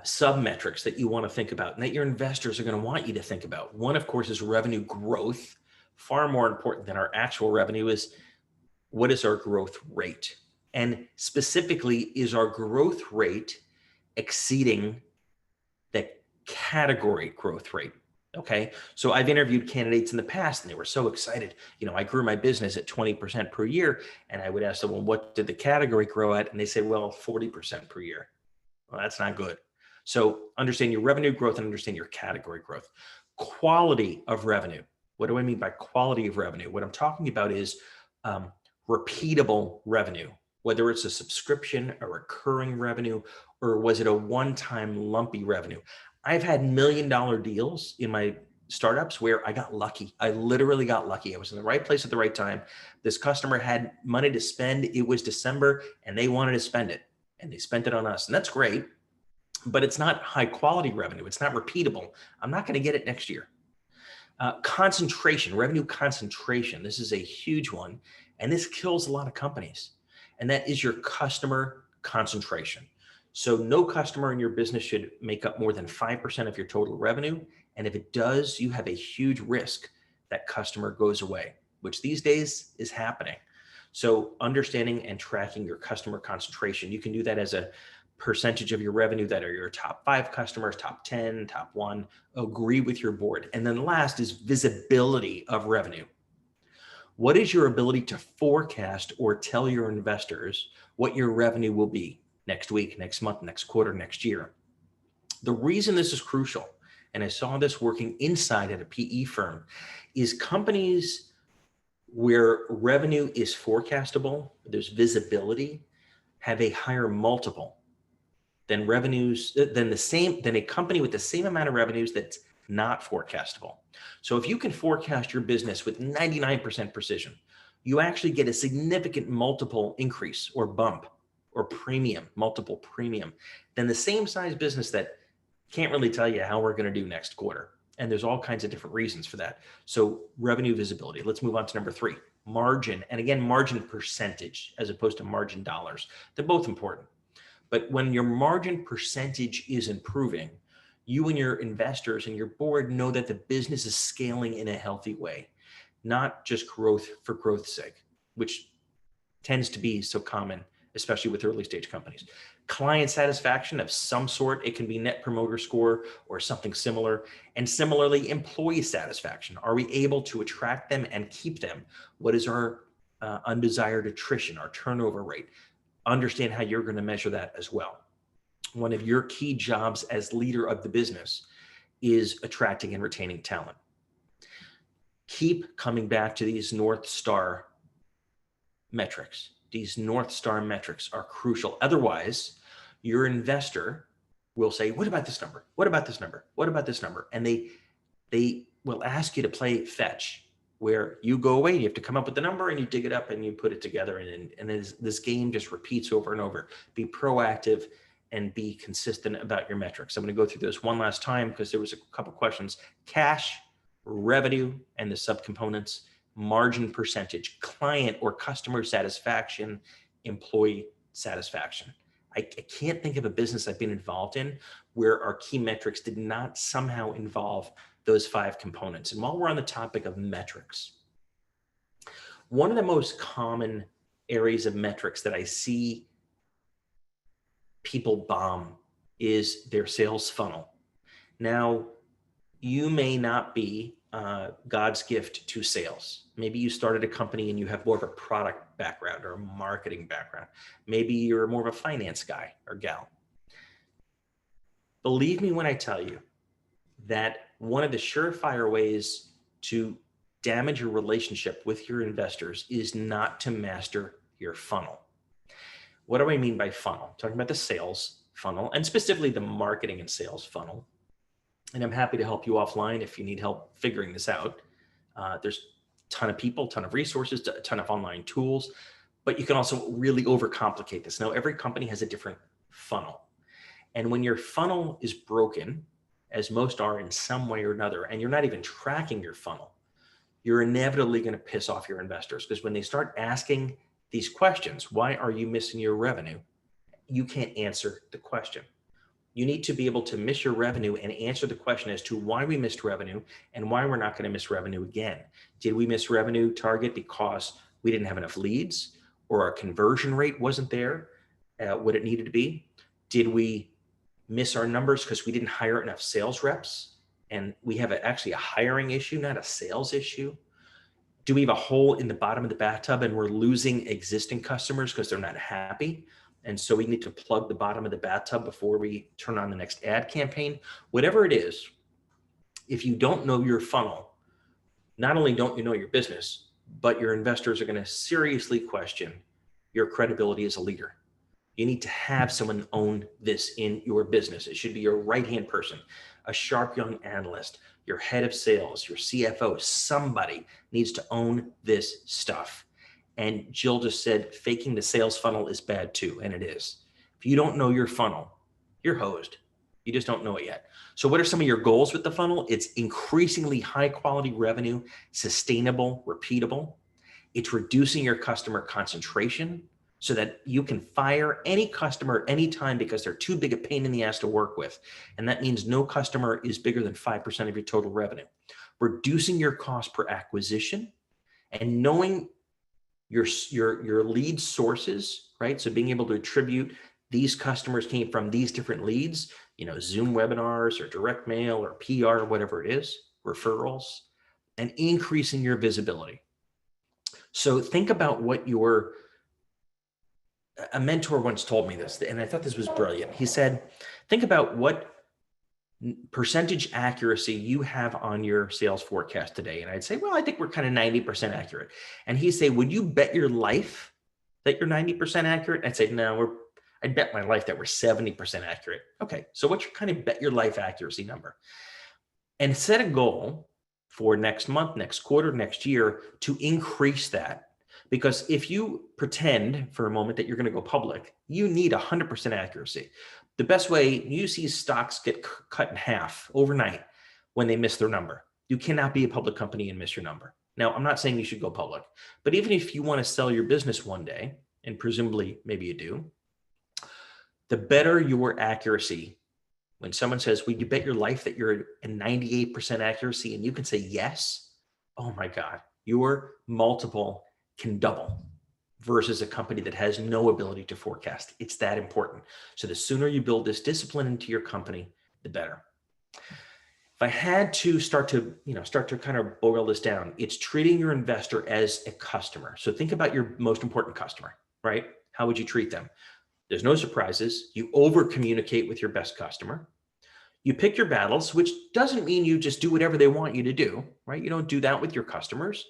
Speaker 1: sub-metrics that you want to think about and that your investors are going to want you to think about. One, of course, is revenue growth. Far more important than our actual revenue is what is our growth rate? And specifically, is our growth rate exceeding the category growth rate? Okay, so I've interviewed candidates in the past and they were so excited. You know, I grew my business at 20% per year. And I would ask them, well, what did the category grow at? And they said, well, 40% per year. Well, that's not good. So understand your revenue growth and understand your category growth. Quality of revenue. What do I mean by quality of revenue? What I'm talking about is repeatable revenue, whether it's a subscription, a recurring revenue, or was it a one-time lumpy revenue? I've had $1 million deals in my startups where I got lucky. I literally got lucky. I was in the right place at the right time. This customer had money to spend. It was December and they wanted to spend it and they spent it on us. And that's great, but it's not high quality revenue. It's not repeatable. I'm not going to get it next year. Concentration, revenue concentration. This is a huge one. And this kills a lot of companies. And that is your customer concentration. So no customer in your business should make up more than 5% of your total revenue. And if it does, you have a huge risk that customer goes away, which these days is happening. So understanding and tracking your customer concentration, you can do that as a percentage of your revenue that are your top 5 customers, top 10, top 1, agree with your board. And then last is visibility of revenue. What is your ability to forecast or tell your investors what your revenue will be next week, next month, next quarter, next year? The reason this is crucial, and I saw this working inside at a PE firm, is companies where revenue is forecastable, there's visibility, have a higher multiple than a company with the same amount of revenues that's not forecastable. So if you can forecast your business with 99% precision, you actually get a significant multiple increase or bump or premium, multiple premium, than the same size business that can't really tell you how we're going to do next quarter. And there's all kinds of different reasons for that. So revenue visibility. Let's move on to number 3, margin. And again, margin percentage as opposed to margin dollars. They're both important. But when your margin percentage is improving, you and your investors and your board know that the business is scaling in a healthy way, not just growth for growth's sake, which tends to be so common, especially with early stage companies. Client satisfaction of some sort, it can be net promoter score or something similar. And similarly, employee satisfaction. Are we able to attract them and keep them? What is our undesired attrition, our turnover rate? Understand how you're going to measure that as well. One of your key jobs as leader of the business is attracting and retaining talent. Keep coming back to these North Star metrics. These North Star metrics are crucial. Otherwise, your investor will say, what about this number? What about this number? What about this number? And they will ask you to play fetch, where you go away and you have to come up with the number and you dig it up and you put it together. And this game just repeats over and over. Be proactive and be consistent about your metrics. I'm going to go through this one last time because there was a couple questions. Cash, revenue, and the subcomponents, margin percentage, client or customer satisfaction, employee satisfaction. I can't think of a business I've been involved in where our key metrics did not somehow involve those 5 components. And while we're on the topic of metrics, one of the most common areas of metrics that I see people bomb is their sales funnel. Now, you may not be God's gift to sales. Maybe you started a company and you have more of a product background or a marketing background. Maybe you're more of a finance guy or gal. Believe me when I tell you that one of the surefire ways to damage your relationship with your investors is not to master your funnel. What do I mean by funnel? I'm talking about the sales funnel and specifically the marketing and sales funnel. And I'm happy to help you offline if you need help figuring this out. There's a ton of people, ton of resources, a ton of online tools, but you can also really overcomplicate this. Now, every company has a different funnel. And when your funnel is broken, as most are in some way or another, and you're not even tracking your funnel, you're inevitably going to piss off your investors, because when they start asking these questions, why are you missing your revenue? You can't answer the question. You need to be able to miss your revenue and answer the question as to why we missed revenue and why we're not going to miss revenue again. Did we miss revenue target because we didn't have enough leads, or our conversion rate wasn't there what it needed to be? Did we miss our numbers because we didn't hire enough sales reps and we have actually a hiring issue, not a sales issue? Do we have a hole in the bottom of the bathtub and we're losing existing customers because they're not happy? And so we need to plug the bottom of the bathtub before we turn on the next ad campaign. Whatever it is, if you don't know your funnel, not only don't you know your business, but your investors are going to seriously question your credibility as a leader. You need to have someone own this in your business. It should be your right-hand person, a sharp young analyst, your head of sales, your CFO. Somebody needs to own this stuff. And Jill just said, faking the sales funnel is bad too. And it is. If you don't know your funnel, you're hosed. You just don't know it yet. So what are some of your goals with the funnel? It's increasingly high quality revenue, sustainable, repeatable. It's reducing your customer concentration so that you can fire any customer anytime because they're too big a pain in the ass to work with. And that means no customer is bigger than 5% of your total revenue. Reducing your cost per acquisition and knowing your lead sources, right? So being able to attribute these customers came from these different leads, Zoom webinars or direct mail or PR, or whatever it is, referrals, and increasing your visibility. So think about what a mentor once told me this, and I thought this was brilliant. He said, think about what percentage accuracy you have on your sales forecast today. And I'd say, well, I think we're kind of 90% accurate. And he'd say, would you bet your life that you're 90% accurate? And I'd say, no, I'd bet my life that we're 70% accurate. Okay, so what's your kind of bet your life accuracy number? and set a goal for next month, next quarter, next year to increase that. Because if you pretend for a moment that you're going to go public, you need 100% accuracy. The best way, you see stocks get cut in half overnight when they miss their number. You cannot be a public company and miss your number. Now, I'm not saying you should go public, but even if you want to sell your business one day, and presumably maybe you do, the better your accuracy. When someone says, "Would you bet your life that you're at 98% accuracy?" and you can say yes, oh my God, your multiple can double versus a company that has no ability to forecast. It's that important. So the sooner you build this discipline into your company, the better. If I had to start to kind of boil this down, it's treating your investor as a customer. So think about your most important customer, right? How would you treat them? There's no surprises. You over communicate with your best customer. You pick your battles, which doesn't mean you just do whatever they want you to do, right? You don't do that with your customers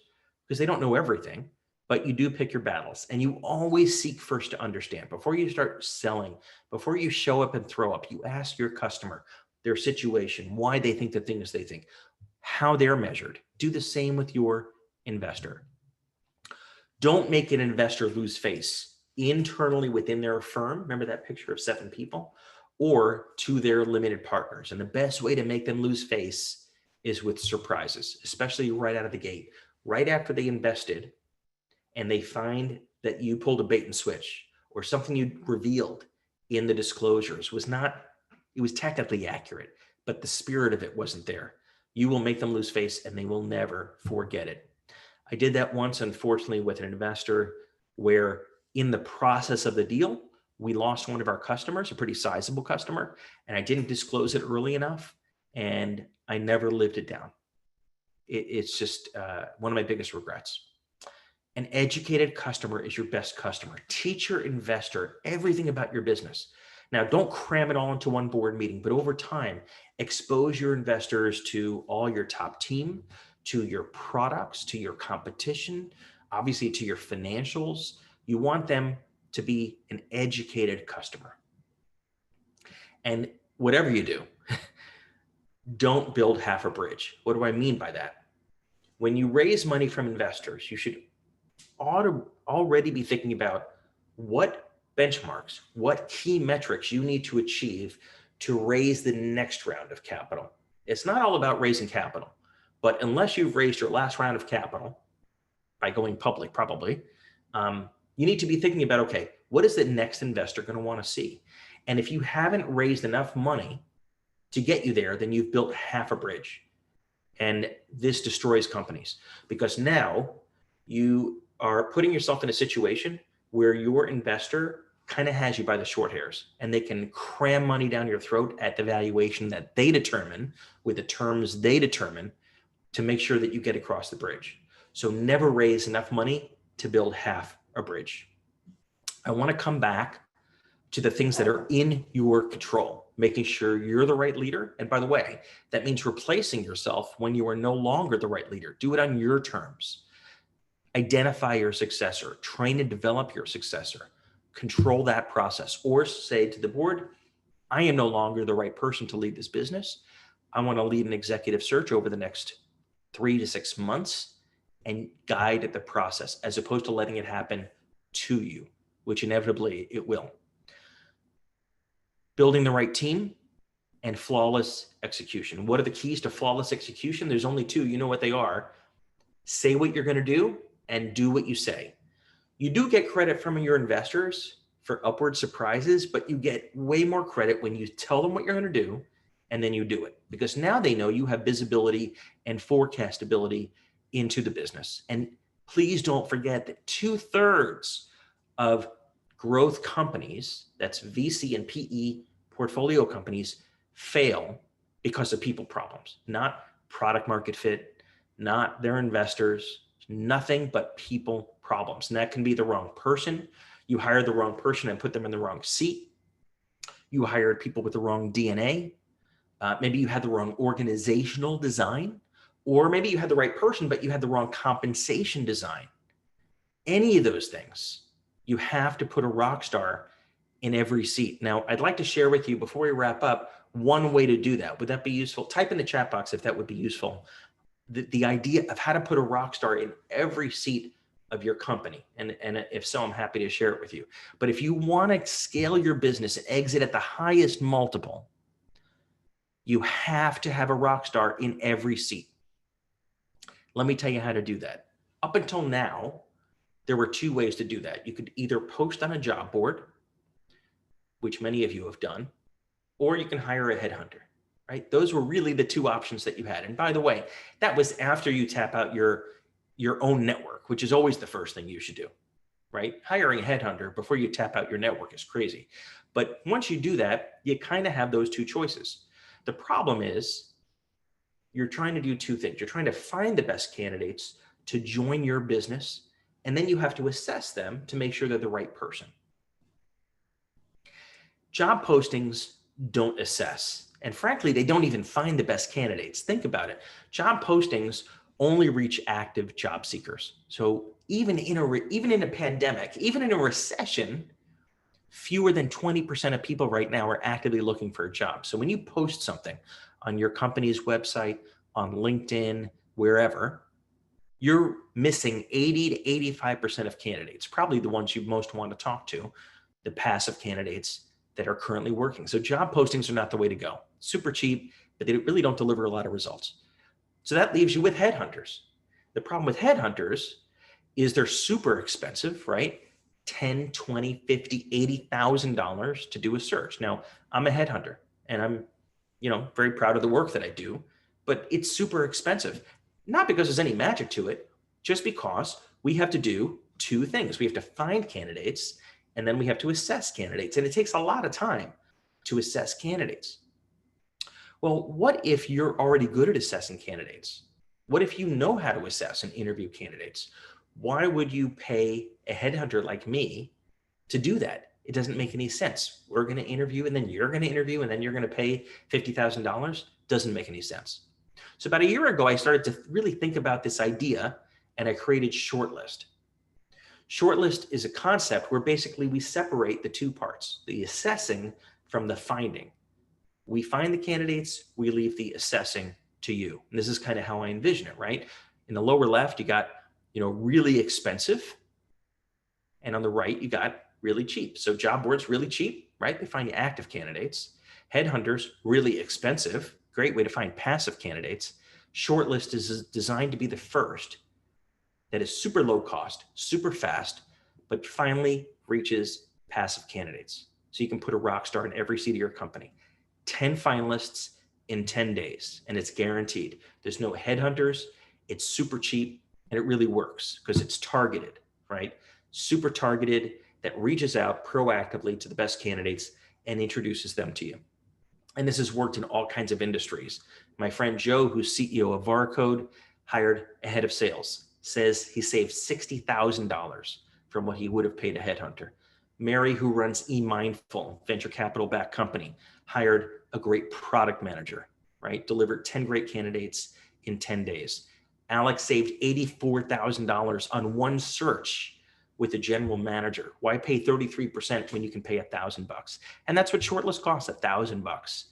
Speaker 1: because they don't know everything, but you do pick your battles, and you always seek first to understand. Before you start selling, before you show up and throw up, you ask your customer their situation, why they think the things they think, how they're measured. Do the same with your investor. Don't make an investor lose face internally within their firm. Remember that picture of 7 people? Or to their limited partners. And the best way to make them lose face is with surprises, especially right out of the gate. Right after they invested and they find that you pulled a bait and switch, or something you revealed in the disclosures was not, it was technically accurate, but the spirit of it wasn't there. You will make them lose face and they will never forget it. I did that once, unfortunately, with an investor where in the process of the deal, we lost one of our customers, a pretty sizable customer, and I didn't disclose it early enough, and I never lived it down. It's just one of my biggest regrets. An educated customer is your best customer. Teach your investor everything about your business. Now, don't cram it all into one board meeting, but over time, expose your investors to all your top team, to your products, to your competition, obviously to your financials. You want them to be an educated customer. And whatever you do, don't build half a bridge. What do I mean by that? When you raise money from investors, you should already be thinking about what benchmarks, what key metrics you need to achieve to raise the next round of capital. It's not all about raising capital, but unless you've raised your last round of capital by going public, probably, you need to be thinking about, okay, what is the next investor going to want to see? And if you haven't raised enough money to get you there, then you've built half a bridge. And this destroys companies because now you are putting yourself in a situation where your investor kind of has you by the short hairs, and they can cram money down your throat at the valuation that they determine with the terms they determine to make sure that you get across the bridge. So never raise enough money to build half a bridge. I want to come back to the things that are in your control, making sure you're the right leader. And by the way, that means replacing yourself when you are no longer the right leader. Do it on your terms. Identify your successor, train and develop your successor, control that process, or say to the board, I am no longer the right person to lead this business. I want to lead an executive search over the next 3 to 6 months and guide the process as opposed to letting it happen to you, which inevitably it will. Building the right team and flawless execution. What are the keys to flawless execution? There's only 2. You know what they are. Say what you're going to do and do what you say. You do get credit from your investors for upward surprises, but you get way more credit when you tell them what you're going to do and then you do it, because now they know you have visibility and forecastability into the business. And please don't forget that 2/3 of growth companies, that's VC and PE portfolio companies, fail because of people problems, not product market fit, not their investors, nothing but people problems. And that can be the wrong person. You hired the wrong person and put them in the wrong seat. You hired people with the wrong DNA. Maybe you had the wrong organizational design, or maybe you had the right person, but you had the wrong compensation design. Any of those things, you have to put a rock star in every seat. Now, I'd like to share with you before we wrap up one way to do that. Would that be useful? Type in the chat box if that would be useful. The idea of how to put a rock star in every seat of your company. And if so, I'm happy to share it with you. But if you want to scale your business and exit at the highest multiple, you have to have a rock star in every seat. Let me tell you how to do that. Up until now, there were two ways to do that. You could either post on a job board, which many of you have done, or you can hire a headhunter, right? Those were really the two options that you had. And by the way, that was after you tap out your own network, which is always the first thing you should do, right? Hiring a headhunter before you tap out your network is crazy. But once you do that, you kind of have those two choices. The problem is you're trying to do two things. You're trying to find the best candidates to join your business, and then you have to assess them to make sure they're the right person. Job postings don't assess. And frankly, they don't even find the best candidates. Think about it. Job postings only reach active job seekers. So even in a pandemic, even in a recession, fewer than 20% of people right now are actively looking for a job. So when you post something on your company's website, on LinkedIn, wherever, you're missing 80 to 85% of candidates, probably the ones you most want to talk to, the passive candidates that are currently working. So job postings are not the way to go. Super cheap, but they really don't deliver a lot of results. So that leaves you with headhunters. The problem with headhunters is they're super expensive, right? $10, $20, $50, $80,000 to do a search. Now, I'm a headhunter and I'm, very proud of the work that I do, but it's super expensive. Not because there's any magic to it, just because we have to do two things. We have to find candidates, and then we have to assess candidates. And it takes a lot of time to assess candidates. Well, what if you're already good at assessing candidates? What if you know how to assess and interview candidates? Why would you pay a headhunter like me to do that? It doesn't make any sense. We're going to interview, and then you're going to interview, and then you're going to pay $50,000. Doesn't make any sense. So about a year ago, I started to really think about this idea, and I created Shortlist. Shortlist is a concept where basically we separate the two parts, the assessing from the finding. We find the candidates, we leave the assessing to you. And this is kind of how I envision it, right? In the lower left, you got, really expensive. And on the right, you got really cheap. So job boards, really cheap, right? They find active candidates. Headhunters, really expensive. Great way to find passive candidates. Shortlist is designed to be the first that is super low cost, super fast, but finally reaches passive candidates. So you can put a rock star in every seat of your company. 10 finalists in 10 days, and it's guaranteed. There's no headhunters. It's super cheap, and it really works because it's targeted, right? Super targeted, that reaches out proactively to the best candidates and introduces them to you. And this has worked in all kinds of industries. My friend Joe, who's CEO of Varcode, hired a head of sales, says he saved $60,000 from what he would have paid a headhunter. Mary, who runs eMindful, venture capital backed company, hired a great product manager, right? Delivered 10 great candidates in 10 days. Alex saved $84,000 on one search with a general manager. Why pay 33% when you can pay $1,000? And that's what Shortlist costs, $1,000.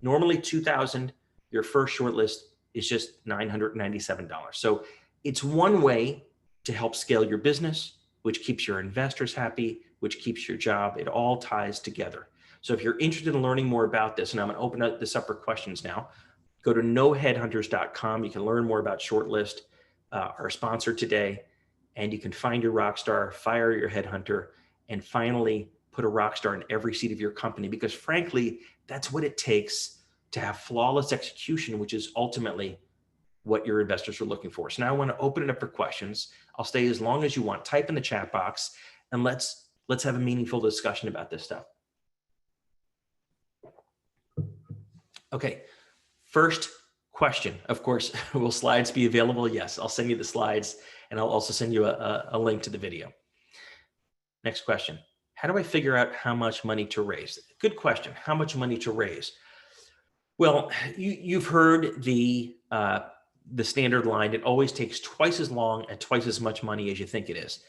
Speaker 1: Normally $2,000. Your first shortlist is just $997. So it's one way to help scale your business, which keeps your investors happy, which keeps your job. It all ties together. So if you're interested in learning more about this, and I'm going to open this up for questions now, go to noheadhunters.com. You can learn more about Shortlist, our sponsor today, and you can find your rock star, fire your headhunter, and finally put a rock star in every seat of your company, because frankly, that's what it takes to have flawless execution, which is ultimately what your investors are looking for. So now I want to open it up for questions. I'll stay as long as you want. Type in the chat box, and let's have a meaningful discussion about this stuff. Okay, first question. Of course, will slides be available? Yes, I'll send you the slides, and I'll also send you a link to the video. Next question. How do I figure out how much money to raise? Good question. How much money to raise? Well, you've heard the standard line. It always takes twice as long and twice as much money as you think it is.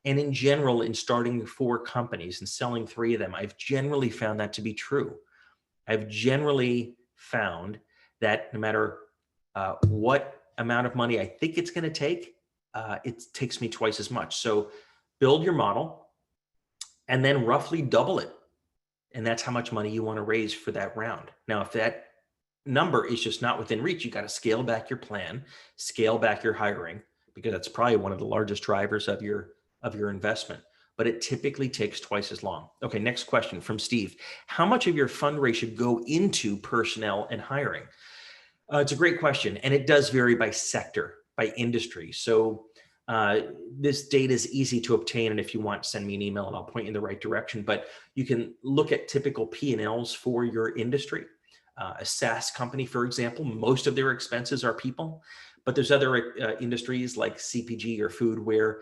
Speaker 1: And in general, in starting 4 companies and selling 3 of them, I've generally found that to be true. I've generally found that no matter what amount of money I think it's going to take, it takes me twice as much. So build your model and then roughly double it. And that's how much money you want to raise for that round. Now, if that number is just not within reach, you got to scale back your plan, scale back your hiring, because that's probably one of the largest drivers of your investment. But it typically takes twice as long. Okay, next question from Steve. How much of your fundraise should go into personnel and hiring? It's a great question, and it does vary by sector, by industry. So this data is easy to obtain, and if you want, send me an email and I'll point you in the right direction. But you can look at typical P&Ls for your industry. A SaaS company, for example, most of their expenses are people, but there's other industries like CPG or food where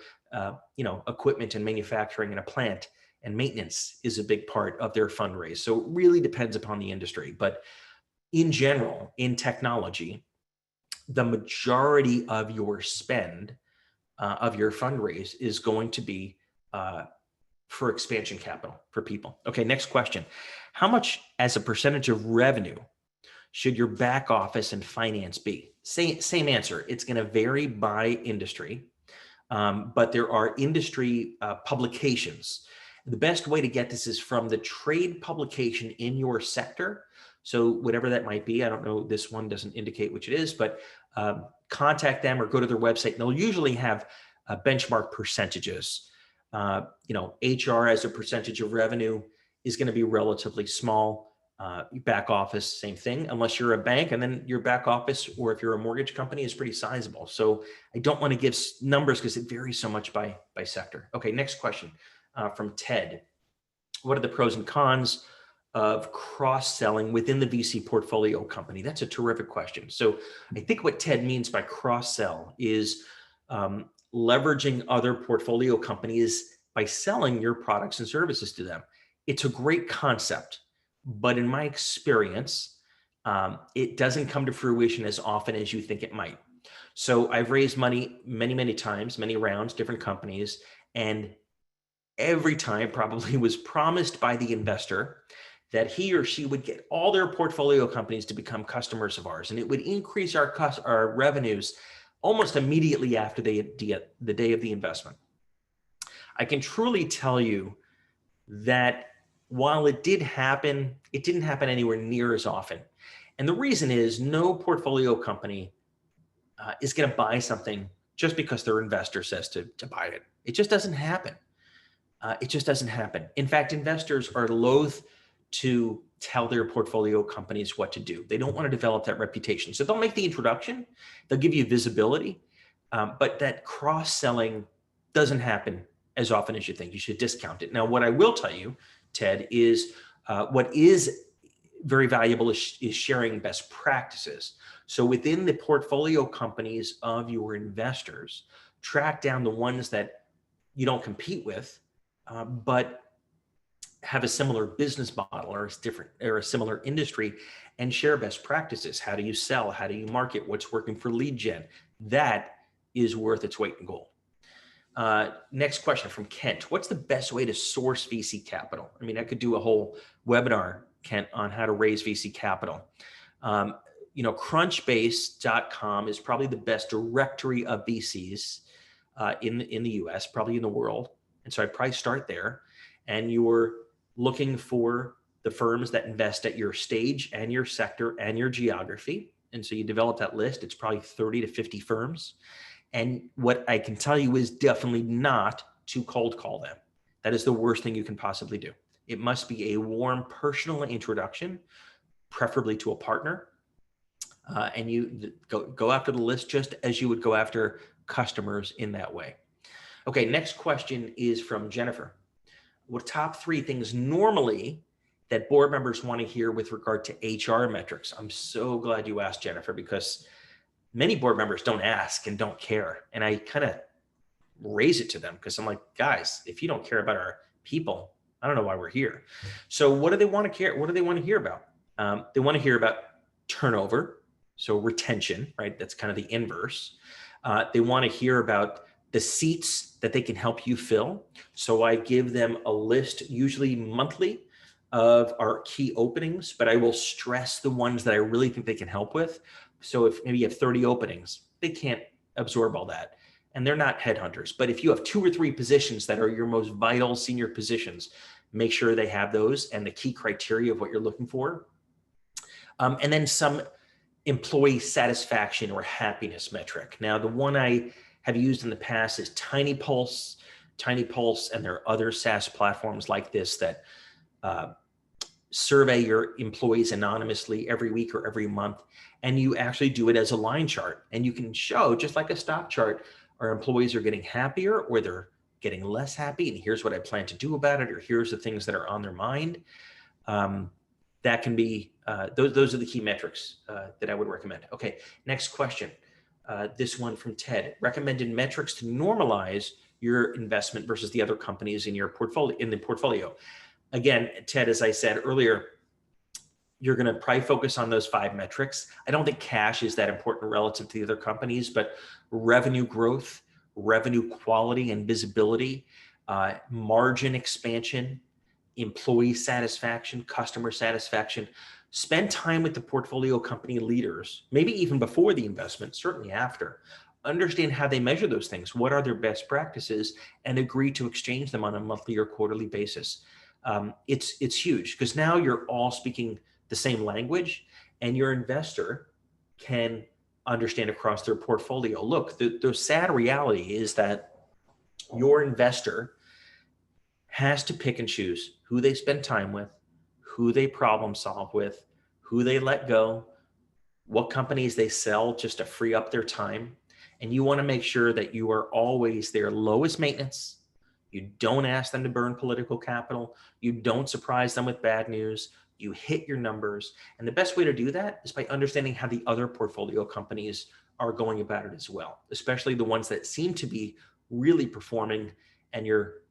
Speaker 1: equipment and manufacturing in a plant and maintenance is a big part of their fundraise. So it really depends upon the industry. But in general, in technology, the majority of your spend of your fundraise is going to be for expansion capital for people. Okay, next question. How much as a percentage of revenue should your back office and finance be? Same answer. It's going to vary by industry, but there are industry publications. The best way to get this is from the trade publication in your sector. So whatever that might be, I don't know, this one doesn't indicate which it is, but contact them or go to their website. And they'll usually have benchmark percentages. HR as a percentage of revenue is going to be relatively small. Back office, same thing, unless you're a bank, and then your back office, or if you're a mortgage company, is pretty sizable. So I don't want to give numbers because it varies so much by sector. Okay, next question from Ted. What are the pros and cons of cross-selling within the VC portfolio company? That's a terrific question. So I think what Ted means by cross-sell is leveraging other portfolio companies by selling your products and services to them. It's a great concept, but in my experience, it doesn't come to fruition as often as you think it might. So I've raised money many times, many rounds, different companies, and every time probably was promised by the investor that he or she would get all their portfolio companies to become customers of ours, and it would increase our revenues almost immediately after the day of the investment. I can truly tell you that while it did happen, it didn't happen anywhere near as often. And the reason is no portfolio company is going to buy something just because their investor says to buy it. It just doesn't happen. It just doesn't happen. In fact, investors are loath to tell their portfolio companies what to do. They don't want to develop that reputation. So they'll make the introduction, they'll give you visibility, but that cross-selling doesn't happen as often as you think. You should discount it. Now, what I will tell you, Ted, is what is very valuable is sharing best practices. So within the portfolio companies of your investors, track down the ones that you don't compete with, but have a similar business model or a similar industry, and share best practices. How do you sell? How do you market? What's working for lead gen? That is worth its weight in gold. Next question from Kent. What's the best way to source VC capital? I mean, I could do a whole webinar, Kent, on how to raise VC capital. Crunchbase.com is probably the best directory of VCs in the US, probably in the world. And so I'd probably start there. And you're looking for the firms that invest at your stage and your sector and your geography. And so you develop that list. It's probably 30 to 50 firms. And what I can tell you is definitely not to cold call them. That is the worst thing you can possibly do. It must be a warm personal introduction, preferably to a partner. And you go after the list just as you would go after customers in that way. Okay, next question is from Jennifer. What top 3 things normally that board members want to hear with regard to HR metrics? I'm so glad you asked, Jennifer, because many board members don't ask and don't care. And I kind of raise it to them because I'm like, guys, if you don't care about our people, I don't know why we're here. So what do they want to care? What do they want to hear about? They want to hear about turnover. So retention, right? That's kind of the inverse. They want to hear about the seats that they can help you fill. So I give them a list, usually monthly, of our key openings, but I will stress the ones that I really think they can help with. So if maybe you have 30 openings, they can't absorb all that. And they're not headhunters. But if you have 2 or 3 positions that are your most vital senior positions, make sure they have those and the key criteria of what you're looking for. And then some employee satisfaction or happiness metric. Now, the one I have used in the past is Tiny Pulse, and there are other SaaS platforms like this that survey your employees anonymously every week or every month. And you actually do it as a line chart. And you can show, just like a stock chart, our employees are getting happier or they're getting less happy. And here's what I plan to do about it, or here's the things that are on their mind. That can be, those are the key metrics that I would recommend. Okay, next question. This one from Ted. Recommended metrics to normalize your investment versus the other companies in your portfolio. Again, Ted, as I said earlier, you're going to probably focus on those 5 metrics. I don't think cash is that important relative to the other companies, but revenue growth, revenue quality and visibility, margin expansion, employee satisfaction, customer satisfaction. Spend time with the portfolio company leaders, maybe even before the investment, certainly after. Understand how they measure those things. What are their best practices, and agree to exchange them on a monthly or quarterly basis. It's huge because now you're all speaking the same language, and your investor can understand across their portfolio. Look, the sad reality is that your investor has to pick and choose who they spend time with, who they problem solve with, who they let go, what companies they sell just to free up their time. And you want to make sure that you are always their lowest maintenance. You don't ask them to burn political capital. You don't surprise them with bad news. You hit your numbers. And the best way to do that is by understanding how the other portfolio companies are going about it as well, especially the ones that seem to be really performing and your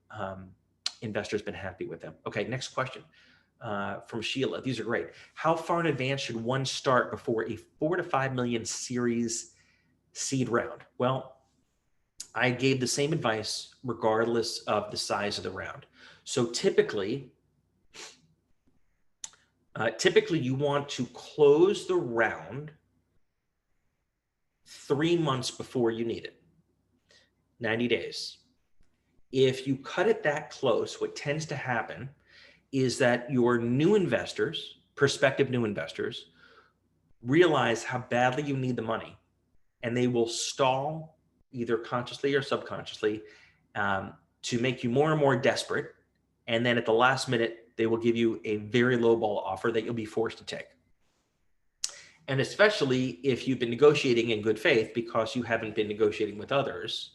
Speaker 1: investor's been happy with them. Okay, next question from Sheila. These are great. How far in advance should one start before a 4 to 5 million series seed round? Well, I gave the same advice regardless of the size of the round. So typically you want to close the round 3 months before you need it, 90 days. If you cut it that close, what tends to happen is that your new investors, prospective new investors, realize how badly you need the money, and they will stall either consciously or subconsciously to make you more and more desperate. And then at the last minute, they will give you a very low ball offer that you'll be forced to take. And especially if you've been negotiating in good faith because you haven't been negotiating with others.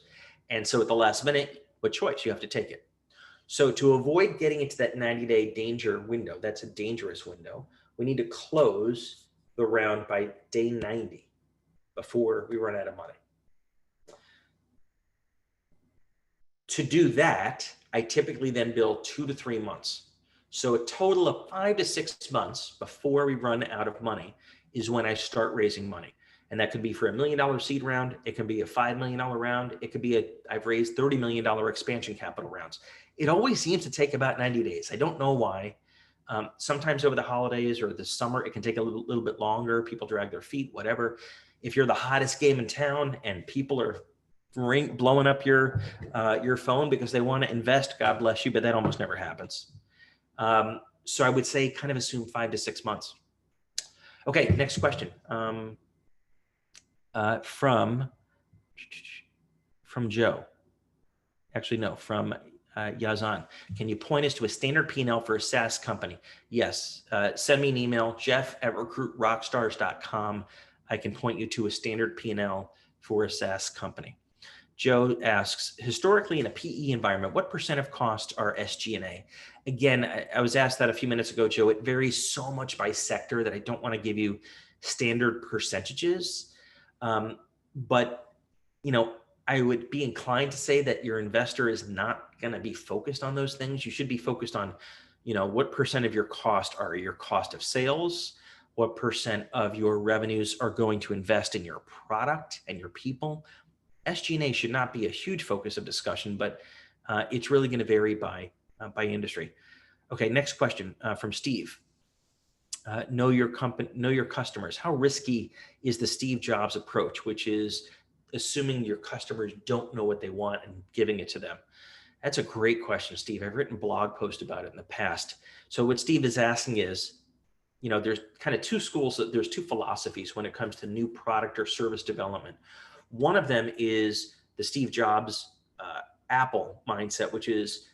Speaker 1: And so at the last minute, what choice? You have to take it. So to avoid getting into that 90-day danger window, that's a dangerous window, we need to close the round by day 90 before we run out of money. To do that, I typically then bill 2 to 3 months. So a total of 5 to 6 months before we run out of money is when I start raising money. And that could be for $1 million seed round. It can be a $5 million round. It could be I've raised $30 million expansion capital rounds. It always seems to take about 90 days. I don't know why. Sometimes over the holidays or the summer, it can take a little bit longer. People drag their feet, whatever. If you're the hottest game in town and people are blowing up your phone because they want to invest, God bless you, but that almost never happens. So I would say kind of assume 5 to 6 months. Okay, next question. From Joe. Actually, no, from Yazan. Can you point us to a standard P&L for a SaaS company? Yes. Send me an email, jeff@recruitrockstars.com. I can point you to a standard P&L for a SaaS company. Joe asks, historically in a PE environment, what % of costs are SG&A? Again, I was asked that a few minutes ago, Joe. It varies so much by sector that I don't want to give you standard percentages. But, I would be inclined to say that your investor is not going to be focused on those things. You should be focused on, what % of your cost are your cost of sales? What % of your revenues are going to invest in your product and your people? SG&A should not be a huge focus of discussion, but it's really going to vary by industry. Okay, next question from Steve. Know your company, know your customers. How risky is the Steve Jobs approach, which is assuming your customers don't know what they want and giving it to them? That's a great question, Steve. I've written blog posts about it in the past. So what Steve is asking is, there's kind of two schools, there's two philosophies when it comes to new product or service development. One of them is the Steve Jobs Apple mindset, which is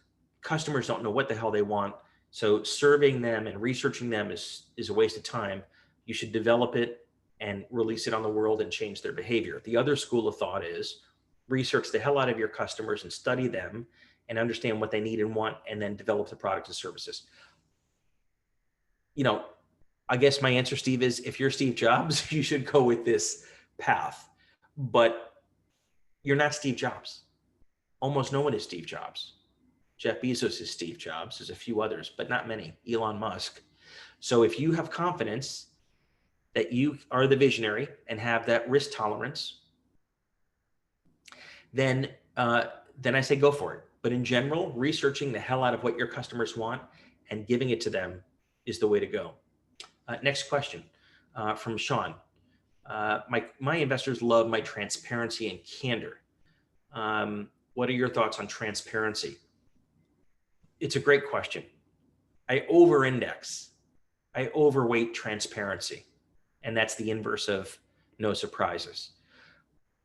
Speaker 1: customers don't know what the hell they want. So serving them and researching them is a waste of time. You should develop it and release it on the world and change their behavior. The other school of thought is research the hell out of your customers and study them and understand what they need and want, and then develop the products and services. I guess my answer, Steve, is if you're Steve Jobs, you should go with this path. But you're not Steve Jobs. Almost no one is Steve Jobs. Jeff Bezos is Steve Jobs. There's a few others, but not many. Elon Musk. So if you have confidence that you are the visionary and have that risk tolerance, then I say go for it. But in general, researching the hell out of what your customers want and giving it to them is the way to go. Next question from Sean. My investors love my transparency and candor. What are your thoughts on transparency? It's a great question. I overweight transparency, and that's the inverse of no surprises.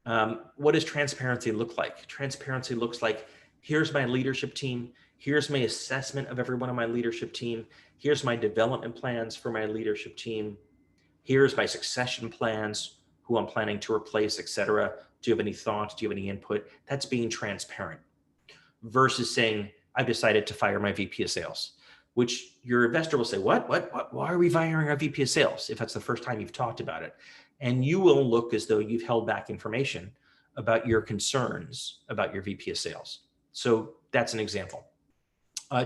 Speaker 1: What does transparency look like? Transparency looks like, here's my leadership team. Here's my assessment of everyone on my leadership team. Here's my development plans for my leadership team. Here's my succession plans, who I'm planning to replace, et cetera. Do you have any thoughts? Do you have any input? That's being transparent versus saying, I've decided to fire my VP of sales, which your investor will say, what? Why are we firing our VP of sales? If that's the first time you've talked about it. And you will look as though you've held back information about your concerns about your VP of sales. So that's an example.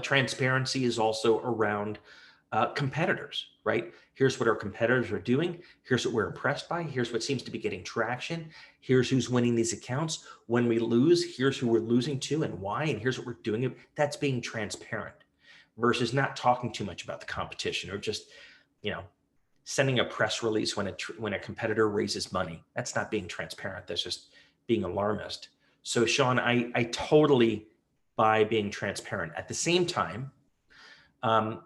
Speaker 1: Transparency is also around competitors, right? Here's what our competitors are doing. Here's what we're impressed by. Here's what seems to be getting traction. Here's who's winning these accounts. When we lose, here's who we're losing to and why, and here's what we're doing. That's being transparent versus not talking too much about the competition or just, sending a press release when a competitor raises money. That's not being transparent. That's just being alarmist. So Sean, I totally buy being transparent. At the same time, I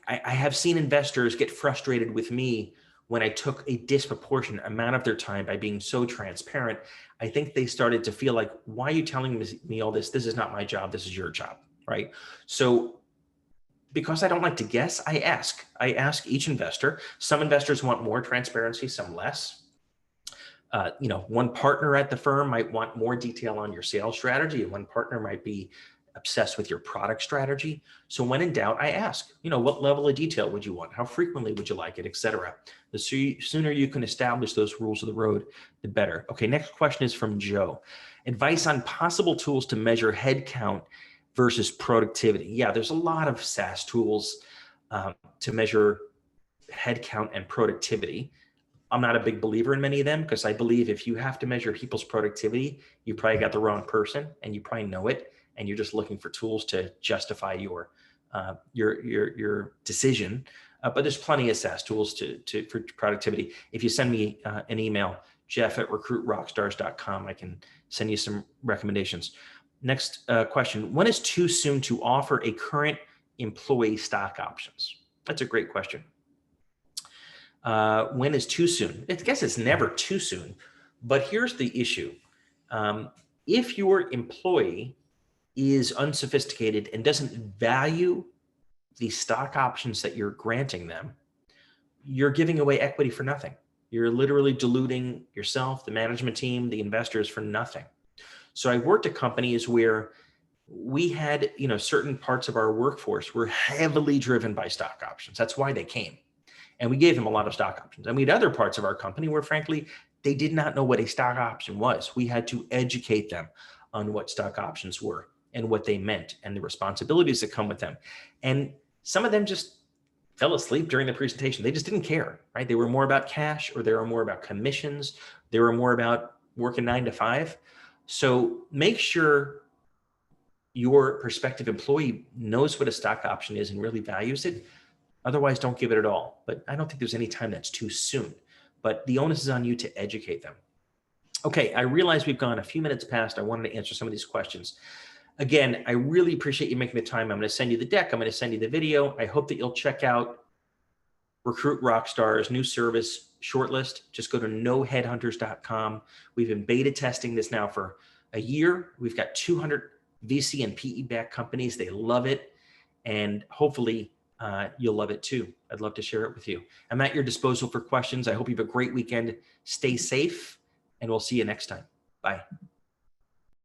Speaker 1: have seen investors get frustrated with me when I took a disproportionate amount of their time by being so transparent. I think they started to feel like, why are you telling me all this? This is not my job. This is your job, right? So because I don't like to guess, I ask each investor. Some investors want more transparency, some less. One partner at the firm might want more detail on your sales strategy. One partner might be obsessed with your product strategy. So when in doubt, I ask, what level of detail would you want? How frequently would you like it, et cetera? The sooner you can establish those rules of the road, the better. Okay, next question is from Joe. Advice on possible tools to measure headcount versus productivity. Yeah, there's a lot of SaaS tools to measure headcount and productivity. I'm not a big believer in many of them because I believe if you have to measure people's productivity, you probably got the wrong person and you probably know it, and you're just looking for tools to justify your decision. But there's plenty of SaaS tools for productivity. If you send me an email, jeff@recruitrockstars.com, I can send you some recommendations. Next question. When is too soon to offer a current employee stock options? That's a great question. When is too soon? I guess it's never too soon, but here's the issue. If your employee is unsophisticated and doesn't value the stock options that you're granting them, you're giving away equity for nothing. You're literally diluting yourself, the management team, the investors for nothing. So I worked at companies where we had, certain parts of our workforce were heavily driven by stock options. That's why they came. And we gave them a lot of stock options. And we had other parts of our company where, frankly, they did not know what a stock option was. We had to educate them on what stock options were and what they meant and the responsibilities that come with them. And some of them just fell asleep during the presentation. They just didn't care, right? They were more about cash, or they were more about commissions. They were more about working 9 to 5. So make sure your prospective employee knows what a stock option is and really values it. Otherwise, don't give it at all. But I don't think there's any time that's too soon. But the onus is on you to educate them. Okay, I realize we've gone a few minutes past. I wanted to answer some of these questions. Again, I really appreciate you making the time. I'm going to send you the deck. I'm going to send you the video. I hope that you'll check out Recruit Rockstars new service shortlist. Just go to noheadhunters.com. We've been beta testing this now for a year. We've got 200 VC and PE backed companies. They love it. And hopefully you'll love it too. I'd love to share it with you. I'm at your disposal for questions. I hope you have a great weekend. Stay safe, and we'll see you next time. Bye.